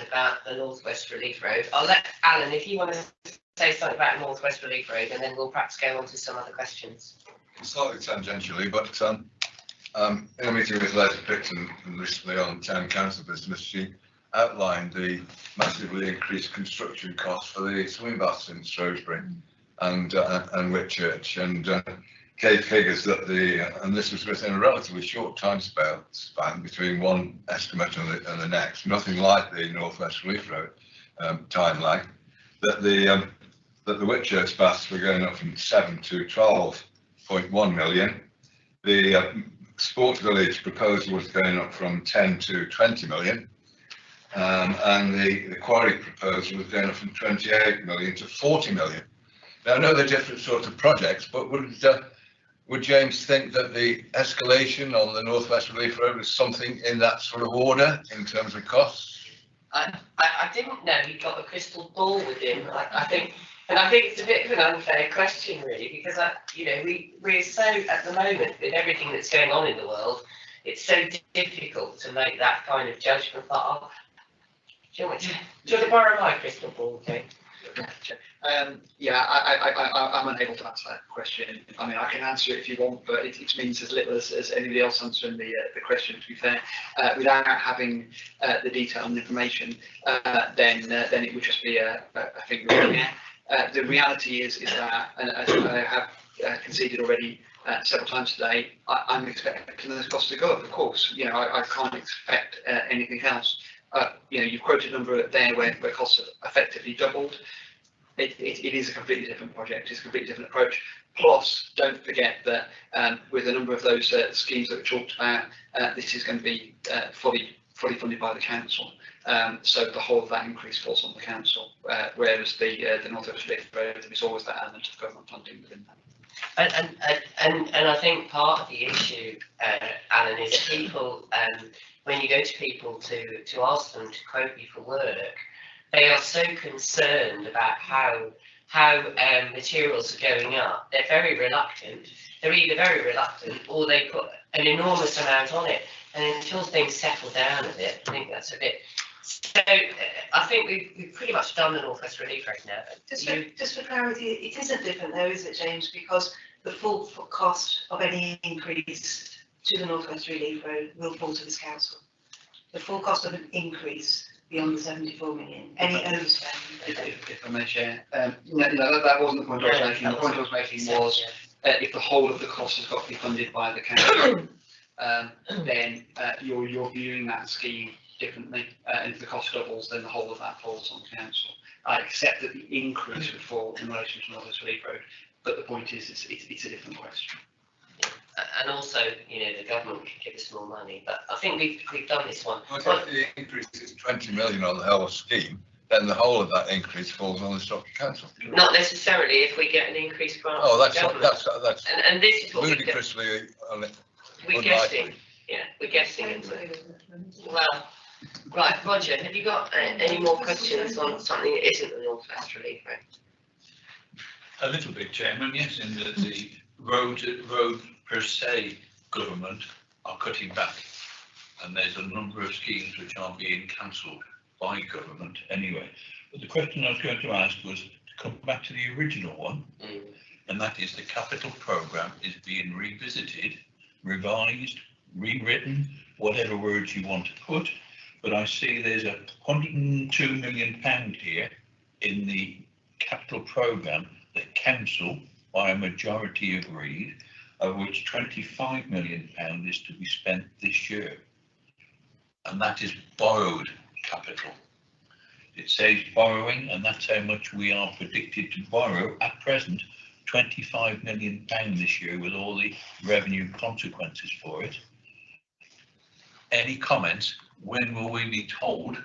about the North West Relief Road. I'll let Alan, if you want to say something about North West Relief Road, and then we'll perhaps go on to some other questions. Slightly tangentially, but in a meeting with Les Pitton recently on town council business, she outlined the massively increased construction costs for the swimming baths in Shrewsbury and Whitchurch, and gave figures that and this was within a relatively short time span between one estimate and the next, nothing like the North West Relief Road timeline, that the Whitchurch baths were going up from 7 to 12.1 million. The Sports Village proposal was going up from 10 to 20 million. And the quarry proposal was going up from 28 million to 40 million. Now, I know they're different sorts of projects, but would James think that the escalation on the North West Relief Road is something in that sort of order in terms of costs? I didn't know he got a crystal ball with him. I think it's a bit of an unfair question, really, because we're so, at the moment, with everything that's going on in the world, it's so difficult to make that kind of judgment. But do you want to borrow my crystal ball, okay? Yeah, I'm unable to answer that question. I mean, I can answer it if you want, but it means as little as anybody else answering the question, to be fair. Without having the detail and information, then it would just be a thing. The reality is that, and as I have conceded already several times today, I'm expecting those costs to go up. Of course, I can't expect anything else. You've quoted a number there where costs have effectively doubled. It is a completely different project. It's a completely different approach. Plus, don't forget that with a number of those schemes that we talked about, this is going to be fully funded by the council. So the whole of that increase falls on the council, whereas the North West Relief Road, there is always that element of government funding within that. And I think part of the issue, Alan, is people, when you go to people to ask them to quote you for work, they are so concerned about how materials are going up. They're very reluctant. They're either very reluctant or they put an enormous amount on it. And until things settle down a bit, I think that's a bit. So I think we've pretty much done the North West Relief Rate now. Just for clarity, it isn't different though, is it, James? Because the full cost of any increase to the North West Relief Road will fall to this council. The full cost of an increase beyond the 74 million, any overspend. If I may share, no, that wasn't the point I was making. The point I was making was if the whole of the cost has got to be funded by the council, then you're viewing that scheme differently. And if the cost doubles, then the whole of that falls on the council. I accept that the increase would fall in relation to North West Relief Road, but the point is it's a different question. And also, the government could give us more money, but I think we've done this one. Well, if the increase is 20 million on the whole scheme, then the whole of that increase falls on the Stockton Council. Not necessarily if we get an increased grant. Oh, from the government. that's and this is what ludicrously we're guessing. Yeah, we're guessing. Well, right, Roger, have you got any more questions on something that isn't the North West Relief Rate? A little bit, Chairman, yes, in that the road per se government are cutting back, and there's a number of schemes which are being cancelled by government anyway. But the question I was going to ask was to come back to the original one, and that is the capital programme is being revisited, revised, rewritten, whatever words you want to put. But I see there's £102 million here in the capital programme that council by a majority agreed, of which £25 million is to be spent this year. And that is borrowed capital. It says borrowing, and that's how much we are predicted to borrow at present, £25 million this year with all the revenue consequences for it. Any comments? When will we be told,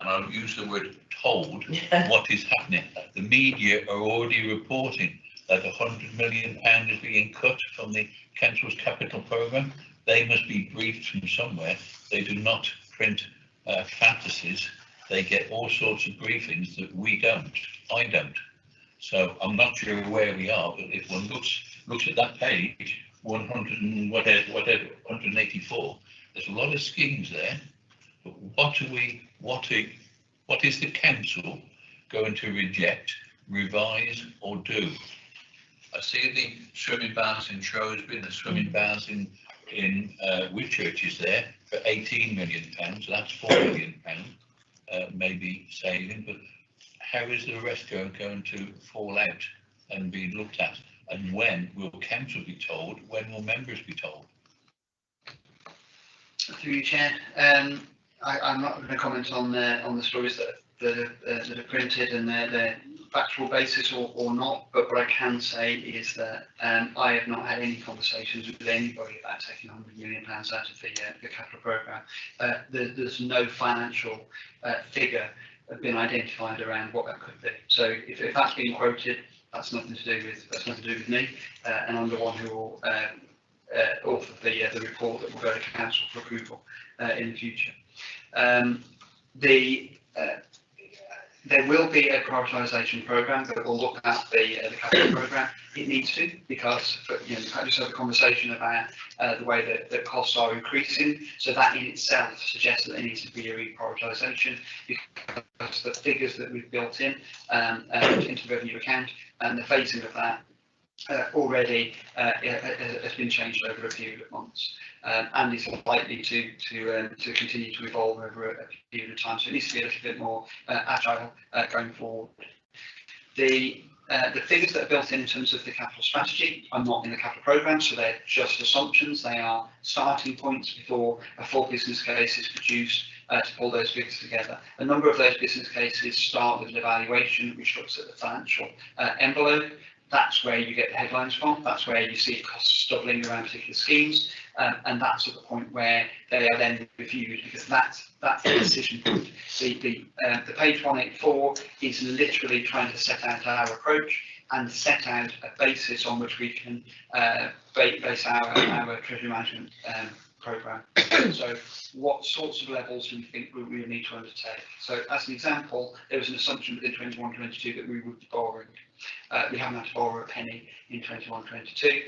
and I'll use the word told, what is happening? The media are already reporting that £100 million is being cut from the council's capital programme. They must be briefed from somewhere. They do not print fantasies. They get all sorts of briefings that we don't. I don't. So I'm not sure where we are, but if one looks at that page, 184, there's a lot of schemes there. But what is the council going to reject, revise, or do? I see the swimming baths in Shrewsbury, the swimming baths in Whitchurch is there for £18 million. That's £4 million, maybe saving. But how is the rest going to fall out and be looked at? And when will council be told? When will members be told? Through you, Chair. I'm not going to comment on the stories that are printed and their factual basis or not, but what I can say is that I have not had any conversations with anybody about taking £100 million out of the capital programme. There's no financial figure been identified around what that could be. So if that's being quoted, that's nothing to do with me, and I'm the one who will author the report that will go to council for approval in the future. There will be a prioritisation programme that will look at the capital programme. It needs to, because I just had a conversation about the way that costs are increasing. So that in itself suggests that there needs to be a reprioritisation, because the figures that we've built in into the revenue account and the phasing of that already has been changed over a period of months. And is likely to continue to evolve over a period of time. So it needs to be a little bit more agile going forward. The figures that are built in terms of the capital strategy are not in the capital programme, so they're just assumptions. They are starting points before a full business case is produced to pull those figures together. A number of those business cases start with an evaluation which looks at the financial envelope. That's where you get the headlines from. That's where you see costs doubling around particular schemes, and that's at the point where they are then reviewed, because that's the decision point. The page 184 is literally trying to set out our approach and set out a basis on which we can base our treasury management programme. So what sorts of levels do we think we need to undertake? So as an example, there was an assumption within 21-22 that we would be borrowing. We haven't had to borrow a penny in 21-22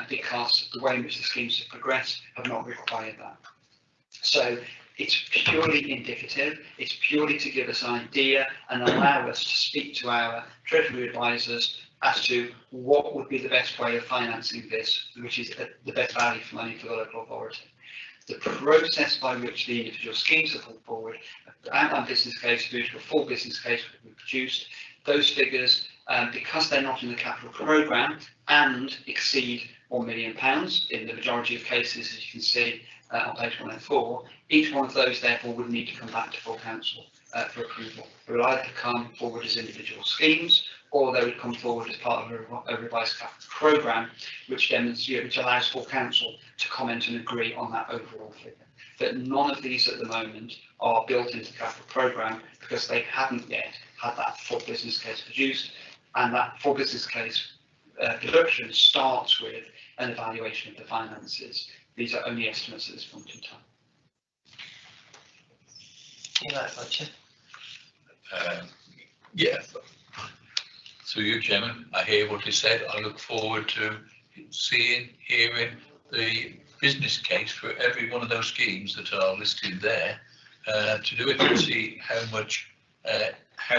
because the way in which the schemes have progressed have not required that. So it's purely indicative, it's purely to give us an idea and allow us to speak to our treasury advisors as to what would be the best way of financing this, which is the best value for money for the local authority. The process by which the individual schemes are put forward, outline business case through to a full business case will be produced. Those figures, because they're not in the capital programme and exceed £1 million in the majority of cases, as you can see on page 104, each one of those therefore would need to come back to full council for approval. It will either come forward as individual schemes, or they would come forward as part of a revised capital programme, which allows full council to comment and agree on that overall figure. But none of these at the moment are built into the capital programme because they haven't yet had that full business case produced, and that full business case production starts with an evaluation of the finances. These are only estimates at this point in time. You like Roger? Yeah. Through you, Chairman, I hear what you said. I look forward to hearing the business case for every one of those schemes that are listed there, to do it and see how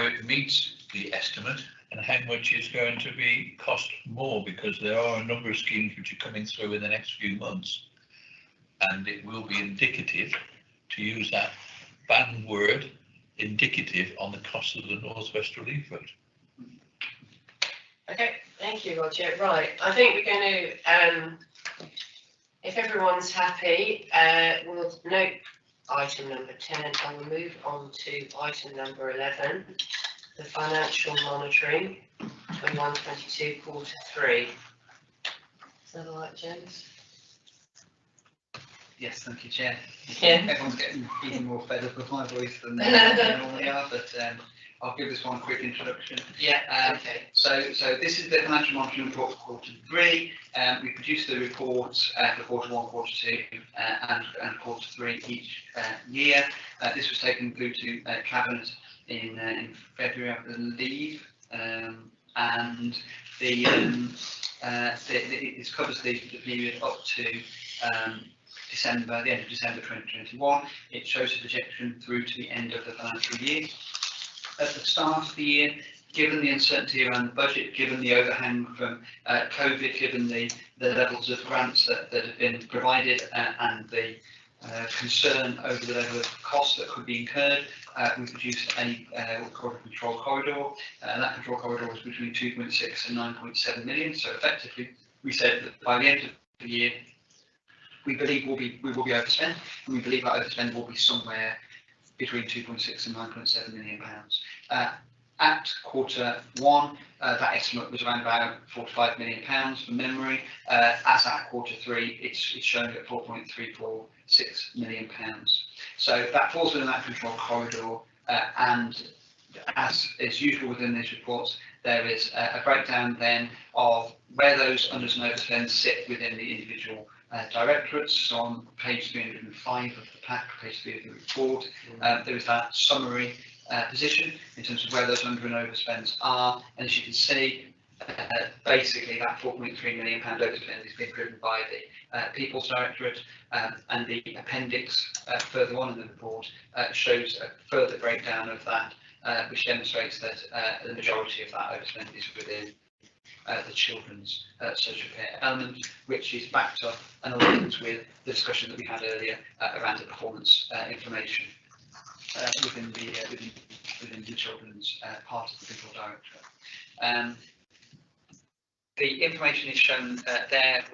it meets the estimate and how much is going to be cost more, because there are a number of schemes which are coming through in the next few months, and it will be indicative, to use that banned word, indicative on the cost of the North West Relief Fund. Okay, thank you, Roger. Right, I think we're going to, if everyone's happy, we'll note item number 10 and we'll move on to item number 11, the financial monitoring, 21-22 quarter 3. Is that all right, James? Yes, thank you, Chair. Yeah. Everyone's getting even more fed up with my voice than they normally are, but I'll give this one a quick introduction. Yeah, okay. So this is the financial monitoring report for quarter 3. We produced the reports for quarter 1, quarter 2 and quarter 3 each year. This was taken through to Cabinet in February, I believe, and it covers the period up to December, the end of December 2021. It shows the projection through to the end of the financial year. At the start of the year, given the uncertainty around the budget, given the overhang from COVID, given the levels of grants that have been provided and the concern over the level of costs that could be incurred, we produced what we call a control corridor. That control corridor was between 2.6 and 9.7 million. So effectively, we said that by the end of the year, we believe we will be overspent, and we believe that overspend will be somewhere between 2.6 and 9.7 million pounds. At quarter 1, that estimate was around about 45 million pounds from memory. As at quarter 3, it's shown at 4.346 million pounds. So that falls within that control corridor, and as is usual within these reports, there is a breakdown then of where those unders and overspends sit within the individual directorates. So on page 305 of the pack, page 3 of the report, there is that summary position in terms of where those under and overspends are, and as you can see, basically that 4.3 million pound overspend is being driven by the People's Directorate, and the appendix further on in the report shows a further breakdown of that, which demonstrates that the majority of that overspend is within the children's social care element, which is backed up and aligned with the discussion that we had earlier around the performance information within the children's part of the People Directorate. The information is shown there.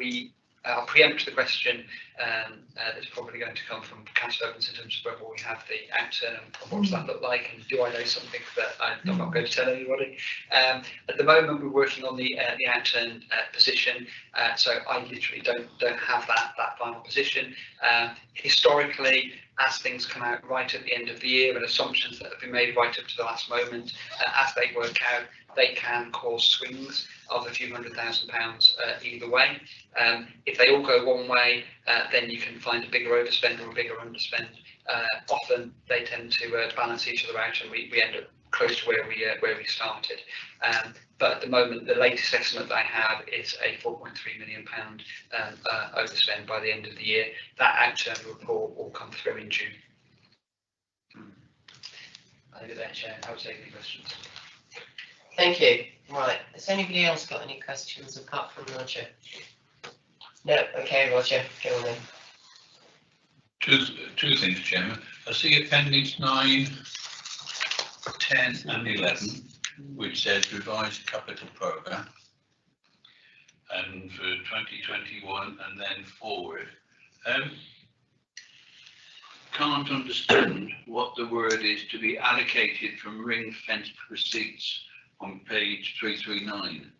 I'll preempt the question that's probably going to come from Councillor Evans in terms of whether we have the outturn and what does that look like, and do I know something that I'm not going to tell anybody. At the moment, we're working on the outturn position, so I literally don't have that final position. Historically, as things come out right at the end of the year and assumptions that have been made right up to the last moment, as they work out, they can cause swings of a few £100,000 either way. If they all go one way, then you can find a bigger overspend or a bigger underspend. Often they tend to balance each other out, and we end up close to where we started. But at the moment, the latest estimate that I have is a £4.3 million overspend by the end of the year. That outturn report will come through in June. I leave it there, Chair. I would take any questions. Thank you. Right, has anybody else got any questions apart from Roger? No, okay, Roger, go on then. Two things, Chairman. I see Appendix 9, 10 and 11, which says revised capital programme, and for 2021 and then forward. Can't understand what the word is to be allocated from ring-fenced receipts on page 339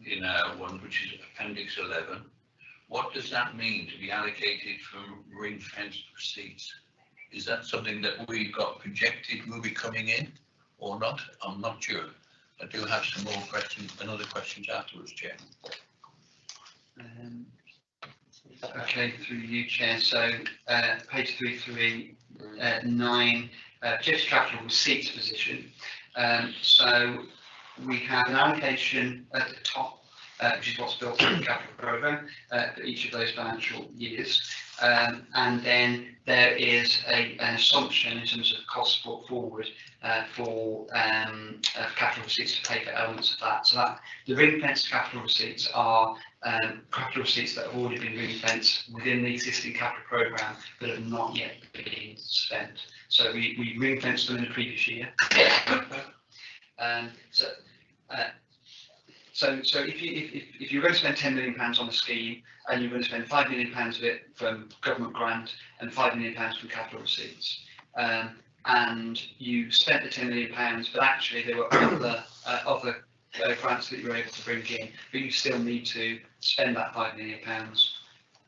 in our one, which is Appendix 11. What does that mean, to be allocated from ring-fenced receipts? Is that something that we've got projected will be coming in or not? I'm not sure. I do have some more questions and other questions afterwards, Chair. Okay, through you, Chair. So page 339, just capital receipts position. So we have an allocation at the top, which is what's built into the capital programme for each of those financial years. And then there is an assumption in terms of costs brought forward for capital receipts to pay for elements of that. So that the ring-fenced capital receipts are capital receipts that have already been ring-fenced within the existing capital programme but have not yet been spent. So we ring-fenced them in the previous year. So if you're going to spend £10 million on a scheme and you're going to spend £5 million of it from government grant and £5 million from capital receipts, and you spent the £10 million, but actually there were other grants that you were able to bring in, but you still need to spend that £5 million,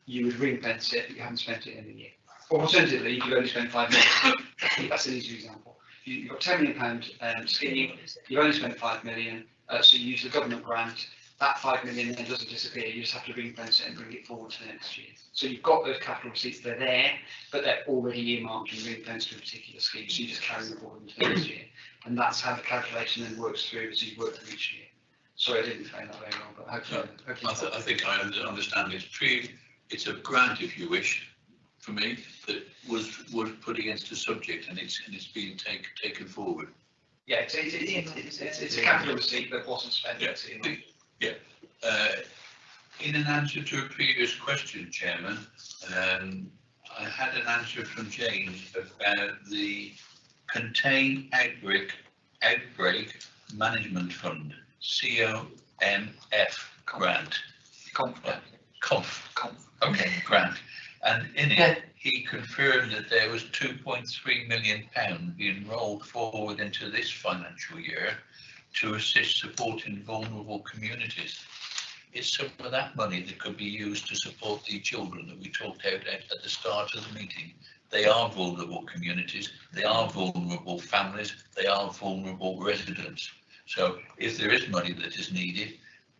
you would ring fence it, but you haven't spent it in the year. Or alternatively, you could only spend £5 million. That's an easy example. You've got £10 million scheme, you've only spent £5 million, so you use the government grant, that £5 million then doesn't disappear, you just have to ring fence it and bring it forward to the next year. So you've got those capital receipts, they're there, but they're already earmarked and ring fenced to a particular scheme, so you just carry them forward into the next year. And that's how the calculation then works through as you work through each year. Sorry, I didn't explain that very well, but hopefully. I think I understand it's a grant, if you wish, for me, that was put against a subject and it's being taken forward. Yeah, it's a capital receipt that wasn't spent. Yeah. In an answer to a previous question, Chairman, I had an answer from James about the Contain Outbreak Management Fund, COMF grant. Okay, grant. And in it, he confirmed that there was £2.3 million being rolled forward into this financial year to assist supporting vulnerable communities. Is some of that money that could be used to support the children that we talked about at the start of the meeting? They are vulnerable communities, they are vulnerable families, they are vulnerable residents. So if there is money that is needed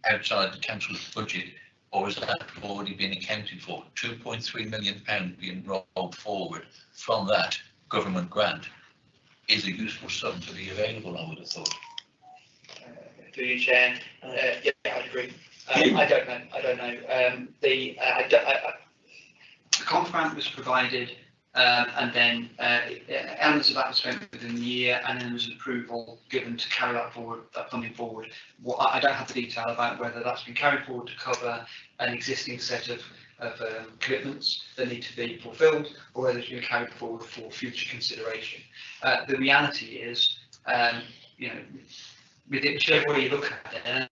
outside the council's budget, or has that already been accounted for? £2.3 million being rolled forward from that government grant is a useful sum to be available, I would have thought. Through you, Chair. Yeah, I'd agree. I don't know. The conf grant was provided, and then elements of that were spent within the year, and then there was an approval given to carry that forward, that funding forward. I don't have the detail about whether that's been carried forward to cover an existing set of commitments that need to be fulfilled, or whether it's been carried forward for future consideration. The reality is, whichever way you look at it,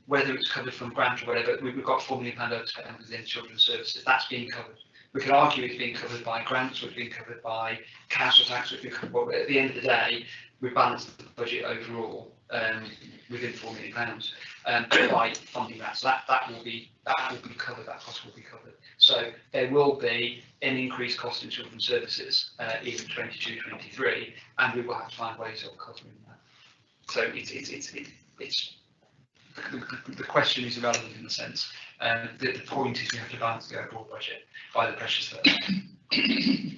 whether it's covered from grant or whatever, we've got £4 million overspend within children's services. That's being covered. We could argue it's being covered by grants, or it's being covered by council tax, or it's being covered, but at the end of the day, we've balanced the budget overall within £4 million by funding that. So that will be covered. That cost will be covered. So there will be an increased cost in children's services in 22-23, and we will have to find ways of covering that. So the question is irrelevant in the sense. The point is we have to balance the overall budget by the pressures that are there.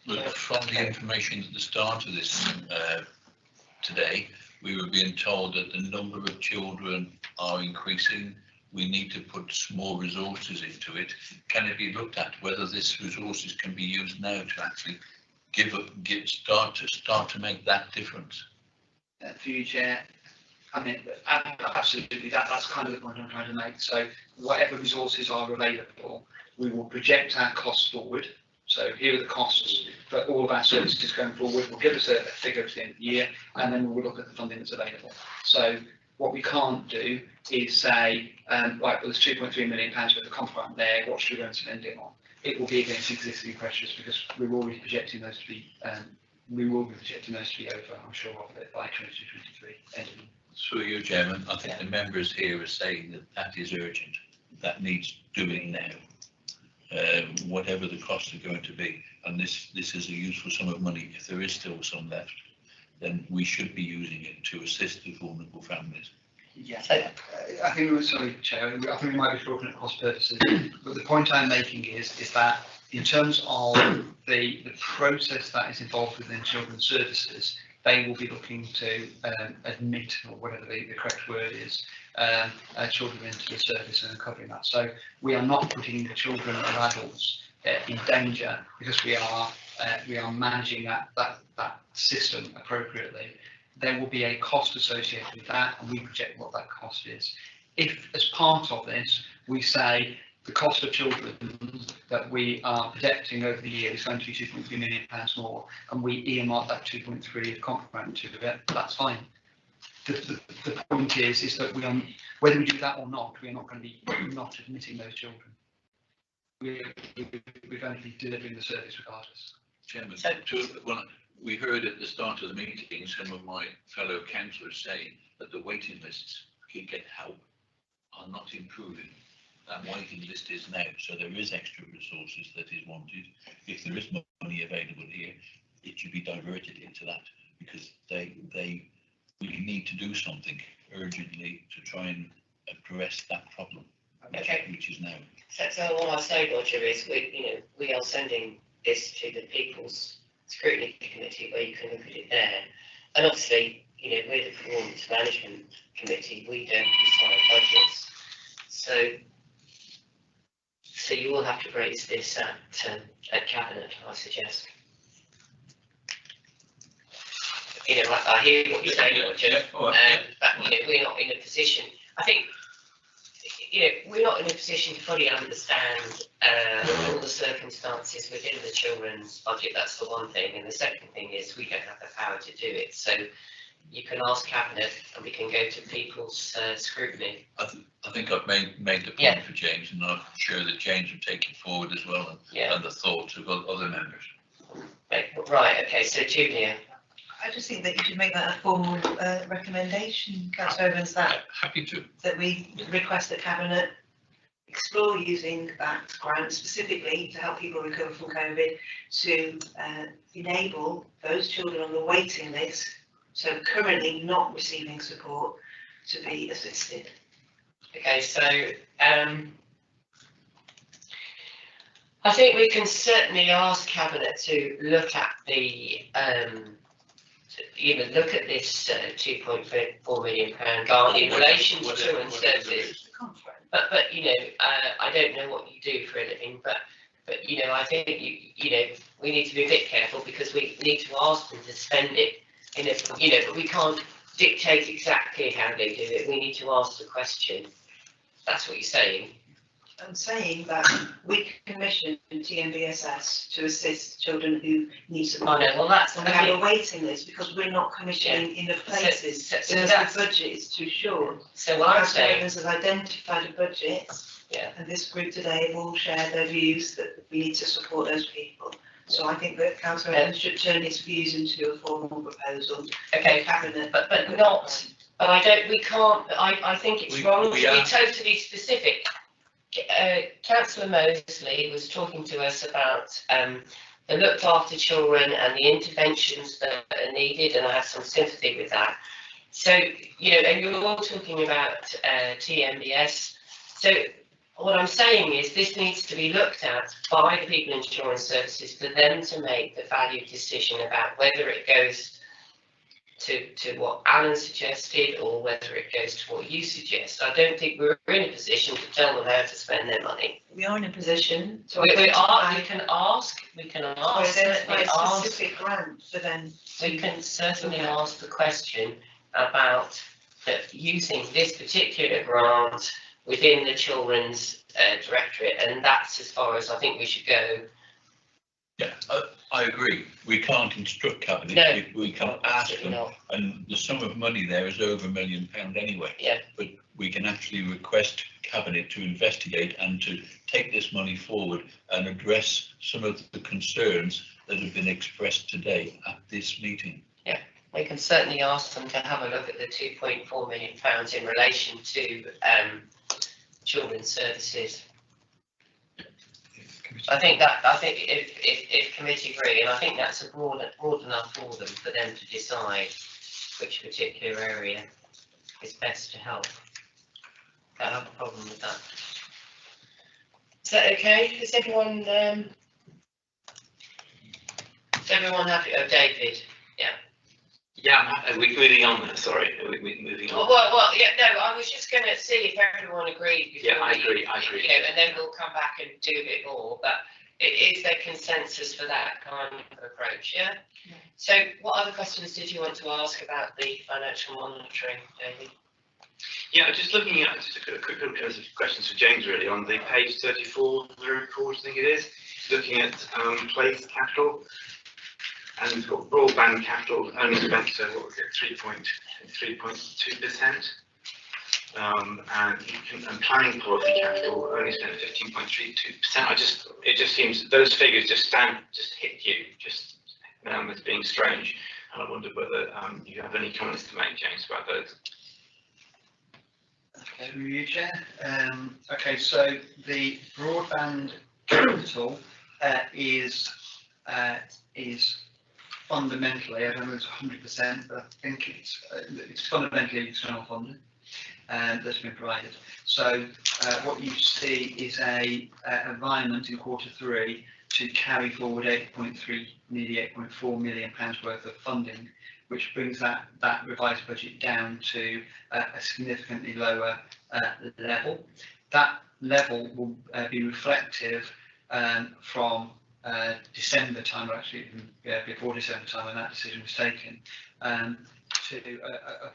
But from the information at the start of this today, we were being told that the number of children are increasing. We need to put more resources into it. Can it be looked at whether this resources can be used now to actually start to make that difference? For you, Chair, I mean, absolutely, that's kind of the point I'm trying to make. So whatever resources are available, we will project our costs forward. So here are the costs for all of our services going forward. We'll give us a figure at the end of the year, and then we'll look at the funding that's available. So what we can't do is say, right, well, there's £2.3 million worth of contract there, what should we go and spend it on? It will be against existing pressures because we're already projecting those to be, we will be projecting those to be over, I'm sure, of it by 2023. Through you, Chairman, I think the members here are saying that that is urgent. That needs doing now. Whatever the costs are going to be, and this is a useful sum of money. If there is still some left, then we should be using it to assist the vulnerable families. Yeah, I think we were, sorry, Chair, I think we might be talking at cross purposes, but the point I'm making is that in terms of the process that is involved within children's services, they will be looking to admit, or whatever the correct word is, children into the service and covering that. So we are not putting the children or adults in danger because we are managing that system appropriately. There will be a cost associated with that, and we project what that cost is. If, as part of this, we say the cost of children that we are projecting over the year is going to be £2.3 million more, and we earmark that 2.3 of complement to it, that's fine. The point is that we are, whether we do that or not, we are not going to be not admitting those children. We're going to be delivering the service regardless. Chairman, we heard at the start of the meeting some of my fellow councillors saying that the waiting lists to get help are not improving. That waiting list is now, so there is extra resources that is wanted. If there is money available here, it should be diverted into that because we need to do something urgently to try and address that problem, which is now. So all I say, Roger, is we are sending this to the People's Scrutiny Committee where you can look at it there. And obviously, we're the Performance Management Committee, we don't decide budgets. So you will have to raise this at Cabinet, I suggest. I hear what you're saying, Roger, but we're not in a position, I think, we're not in a position to fully understand all the circumstances within the children's budget. That's the one thing. And the second thing is we don't have the power to do it. So you can ask Cabinet and we can go to People's Scrutiny. I think I've made the point for James, and I'm sure that James will take it forward as well, and the thoughts of other members. Right, okay, so Julia. I just think that you should make that a formal recommendation, Councillor Evans, that we request that Cabinet explore using that grant specifically to help people recover from COVID to enable those children on the waiting list, so currently not receiving support, to be assisted. Okay, so I think we can certainly ask Cabinet to look at the look at this £2.4 million grant in relation to children's services. But I don't know what you do for a living, but I think we need to be a bit careful because we need to ask them to spend it but we can't dictate exactly how they do it. We need to ask the question. That's what you're saying. I'm saying that we commission TNBSS to assist children who need support. I know, well that's and we have a waiting list because we're not commissioning enough places. So the budget is too short. So what I'm saying is have identified a budget, and this group today will share their views that we need to support those people. So I think that Councillor Evans should turn his views into a formal proposal. Okay, Cabinet, but not. But I don't. We can't. I think it's wrong to be totally specific. Councillor Mosley was talking to us about the looked after children and the interventions that are needed, and I have some sympathy with that. So, you know, and you're all talking about TMBS. So what I'm saying is this needs to be looked at by the People Insurance Services for them to make the valued decision about whether it goes to what Alan suggested or whether it goes to what you suggest. I don't think we're in a position to tell them how to spend their money. We are in a position to We can identify ask, a specific grant for them. we can certainly ask the question about using this particular grant within the children's directorate, and that's as far as I think we should go. Yeah, I agree. We can't instruct Cabinet. No, we can ask absolutely them, not. and the sum of money there is over £1 million anyway. Yeah. But we can actually request Cabinet to investigate and to take this money forward and address some of the concerns that have been expressed today at this meeting. We can certainly ask them to have a look at the £2.4 million in relation to children's services. I think if committee agree, and I think that's broad enough for them, for them to decide which particular area is best to help. I don't have a problem with that. Is that okay? Is everyone happy? Oh, David. Yeah, are we moving on there? Sorry, are we moving on? Well, yeah, no, I was just going to see if everyone agreed. Yeah, I agree. You know, and then we'll come back and do a bit more, but is there consensus for that kind of approach, yeah? So what other questions did you want to ask about the financial monitoring, David? Yeah, just looking at just a quick look at questions for James really on the page 34 of the report, I think it is, looking at place capital. And we've got broadband capital only spent, what was it, 3.2%. And planning policy capital only spent 15.32%. It just seems those figures just hit you, as being strange. And I wonder whether you have any comments to make, James, about those. Okay, through you, Chair. Okay, so the broadband capital is fundamentally, I don't know if it's 100%, but I think it's fundamentally external funding that's been provided. So what you see is a environment in Q3 to carry forward 8.3, nearly 8.4 million pounds worth of funding, which brings that revised budget down to a significantly lower level. That level will be reflective from December time, or actually before December time when that decision was taken, of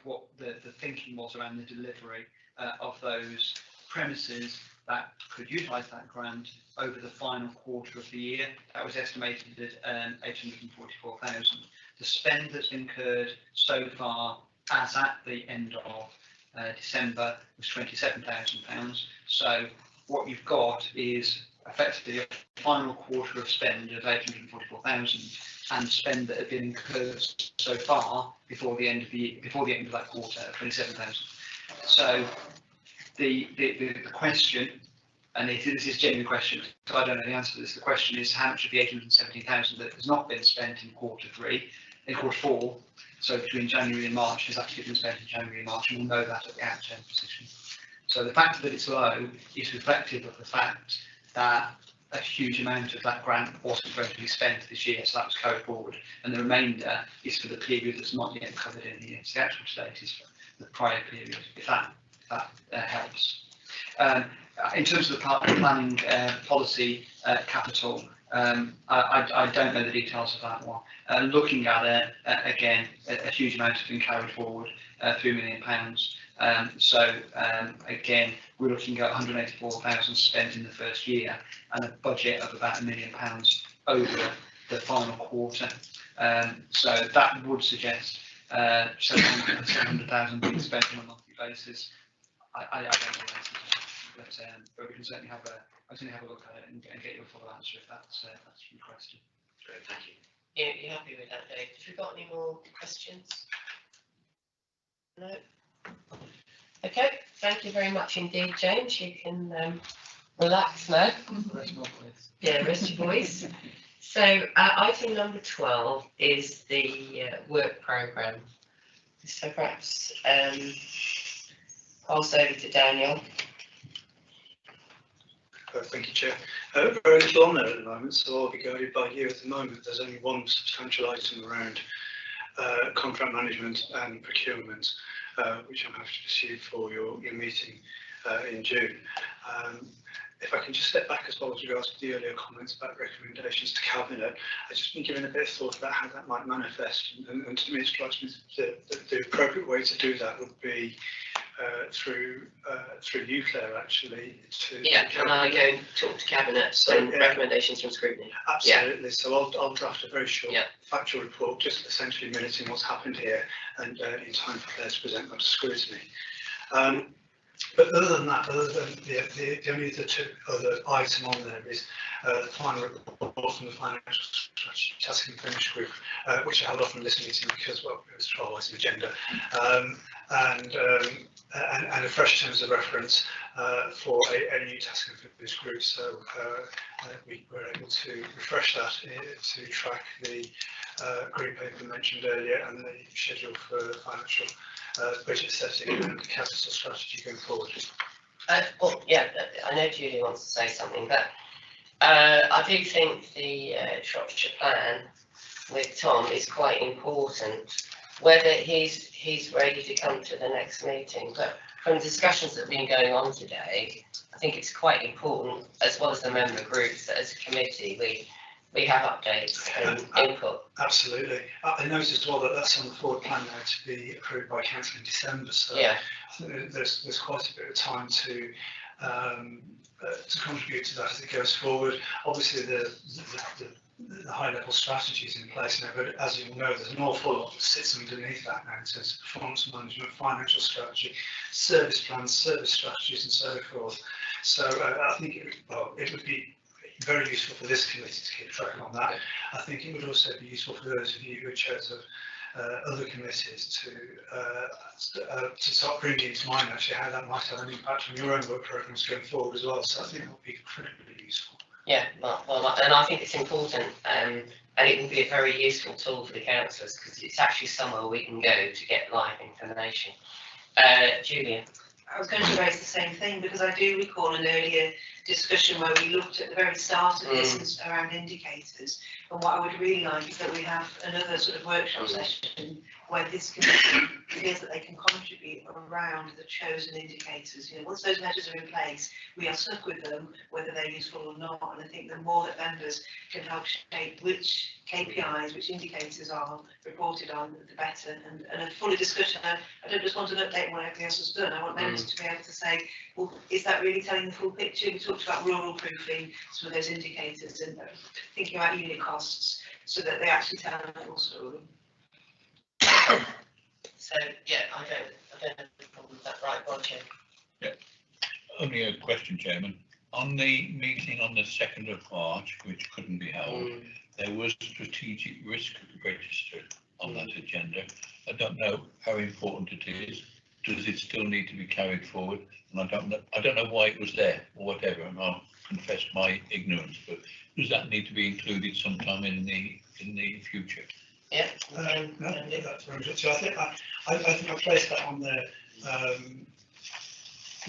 what the thinking was around the delivery of those premises that could utilise that grant over the final quarter of the year. That was estimated at 844,000. The spend that's incurred so far, as at the end of December, was £27,000. So what you've got is effectively a final quarter of spend of 844,000 and spend that had been incurred so far before the end of that quarter, 27,000. So the question, and this is a genuine question, so I don't know the answer to this. The question is how much of the 817,000 that has not been spent in Q4, so between January and March, has actually been spent in January and March, and we'll know that at the outturn position. So the fact that it's low is reflective of the fact that a huge amount of that grant wasn't going to be spent this year, so that was carried forward, and the remainder is for the period that's not yet covered in the year. So the actual date is for the prior period, if that helps. In terms of the planning policy capital, I don't know the details of that one. Looking at it, again, a huge amount has been carried forward, £3 million. Again, we're looking at 184,000 spent in the first year and a budget of about £1 million over the final quarter. So that would suggest 700,000 being spent on a monthly basis. I don't know the answer, but we can certainly have a look at it and get you a full answer if that's requested. Great, thank you. Yeah, you happy with that, Dave? Have you got any more questions? No. Okay, thank you very much indeed, James. You can relax now. Yeah, rest your voice. So item number 12 is the work programme. So perhaps pass over to Daniel. Thank you, Chair. Very little on there at the moment, so I'll be guided by you at the moment. There's only one substantial item around contract management and procurement, which I'm happy to pursue for your meeting in June. If I can just step back as well as regards to the earlier comments about recommendations to Cabinet, I've just been given a bit of thought about how that might manifest, and to me it strikes me that the appropriate way to do that would be through you, Claire, actually. Yeah, can I go and talk to Cabinet and recommendations from Scrutiny? Absolutely. So I'll draft a very short factual report, just essentially minuting what's happened here, and in time for Claire to present that to Scrutiny. But other than that, other than the only other item on there is the final report from the Financial Strategy Task and Finish Group, which I held off from this meeting because, well, it was 12 items agenda, and a fresh terms of reference for a new Task and Finish Group. So we were able to refresh that to track the green paper mentioned earlier and the schedule for financial budget setting and capital strategy going forward. Well, yeah, I know Julie wants to say something, but I do think the Shropshire plan with Tom is quite important. Whether he's ready to come to the next meeting, but from discussions that have been going on today, I think it's quite important, as well as the member groups, that as a committee we have updates and input. Absolutely. I noticed as well that that's on the forward plan now to be approved by council in December. So yeah, I think there's quite a bit of time to contribute to that as it goes forward. Obviously, the high level strategies in place now, but as you know, there's an awful lot that sits underneath that now in terms of performance management, financial strategy, service plans, service strategies, and so forth. So I think it would be very useful for this committee to keep track on that. I think it would also be useful for those of you who are chairs of other committees to start bringing to mind actually how that might have an impact on your own work programmes going forward as well. So I think that would be incredibly useful. Yeah, well, and I think it's important, and it will be a very useful tool for the councillors because it's actually somewhere we can go to get live information. Julia. I was going to raise the same thing because I do recall an earlier discussion where we looked at the very start of this around indicators, and what I would really like is that we have another sort of workshop session where this committee feels that they can contribute around the chosen indicators. You know, once those measures are in place, we are stuck with them, whether they're useful or not. And I think the more that members can help shape which KPIs, which indicators are reported on, the better. And a fuller discussion. I don't just want an update on what everything else has done. I want members to be able to say, well, is that really telling the full picture? We talked about rural proofing, some of those indicators, and thinking about unit costs, so that they actually tell the full story. So yeah, I don't have a problem with that, right, Roger? Yeah. Only a question, Chairman. On the meeting on the 2nd of March, which couldn't be held, there was strategic risk registered on that agenda. I don't know how important it is. Does it still need to be carried forward? And I don't know why it was there or whatever, and I'll confess my ignorance, but does that need to be included sometime in the future? Yeah. No, that's very good. So I think I placed that on there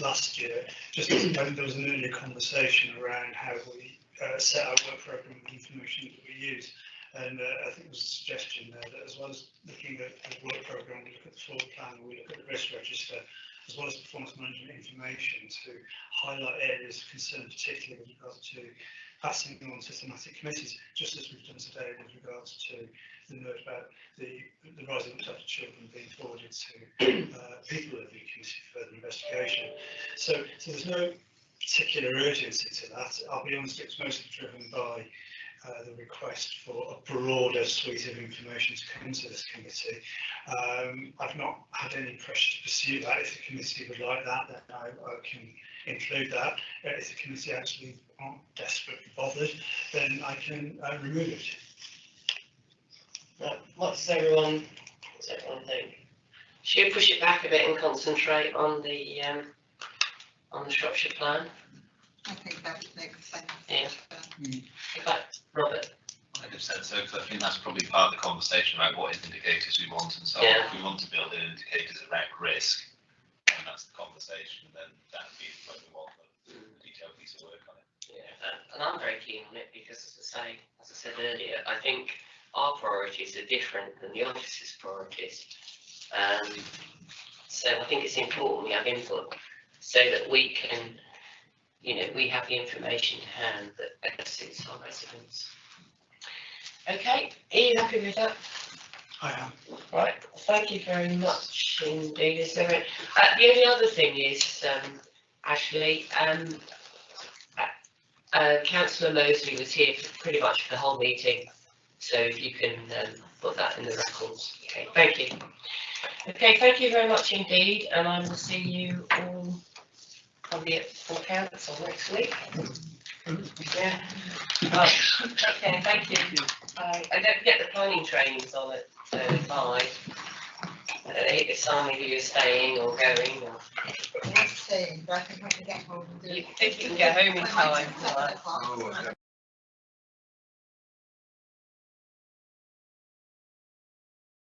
last year, just as there was an earlier conversation around how we set our work programme and information that we use. And I think there was a suggestion there that as well as looking at the work programme, we look at the forward plan, we look at the risk register, as well as performance management information to highlight areas of concern, particularly with regards to passing on to thematic committees, just as we've done today with regards to the note about the rise of looked after children being forwarded to people of the committee for further investigation. So there's no particular urgency to that. I'll be honest, it's mostly driven by the request for a broader suite of information to come into this committee. I've not had any pressure to pursue that. If the committee would like that, then I can include that. If the committee actually aren't desperately bothered, then I can remove it. What's everyone think? Should we push it back a bit and concentrate on the Shropshire plan? I think that would make sense. Yeah. In fact, Robert. I just said so, because I think that's probably part of the conversation about what indicators we want and so on. Yeah. If we want to build in indicators around risk, and that's the conversation, then that'd be when we want the detailed piece of work on it. Yeah, and I'm very keen on it because, as I said earlier, I think our priorities are different than the office's priorities. So I think it's important we have input so that we can, we have the information to hand that better suits our residents. Okay, are you happy with that? I am. Right, thank you very much indeed. Is there the only other thing is, Ashley, Councillor Mosley was here for pretty much for the whole meeting, so if you can put that in the records. Okay, thank you. Okay, thank you very much indeed, and I will see you all probably at full council next week. Yeah. Right. Okay, thank you. Bye. And don't forget the planning training's on at 5. If some of you are staying or going, or I'm not staying, but I think I can get home and do you it. think you can get home in time. By 7 o'clock. Oh,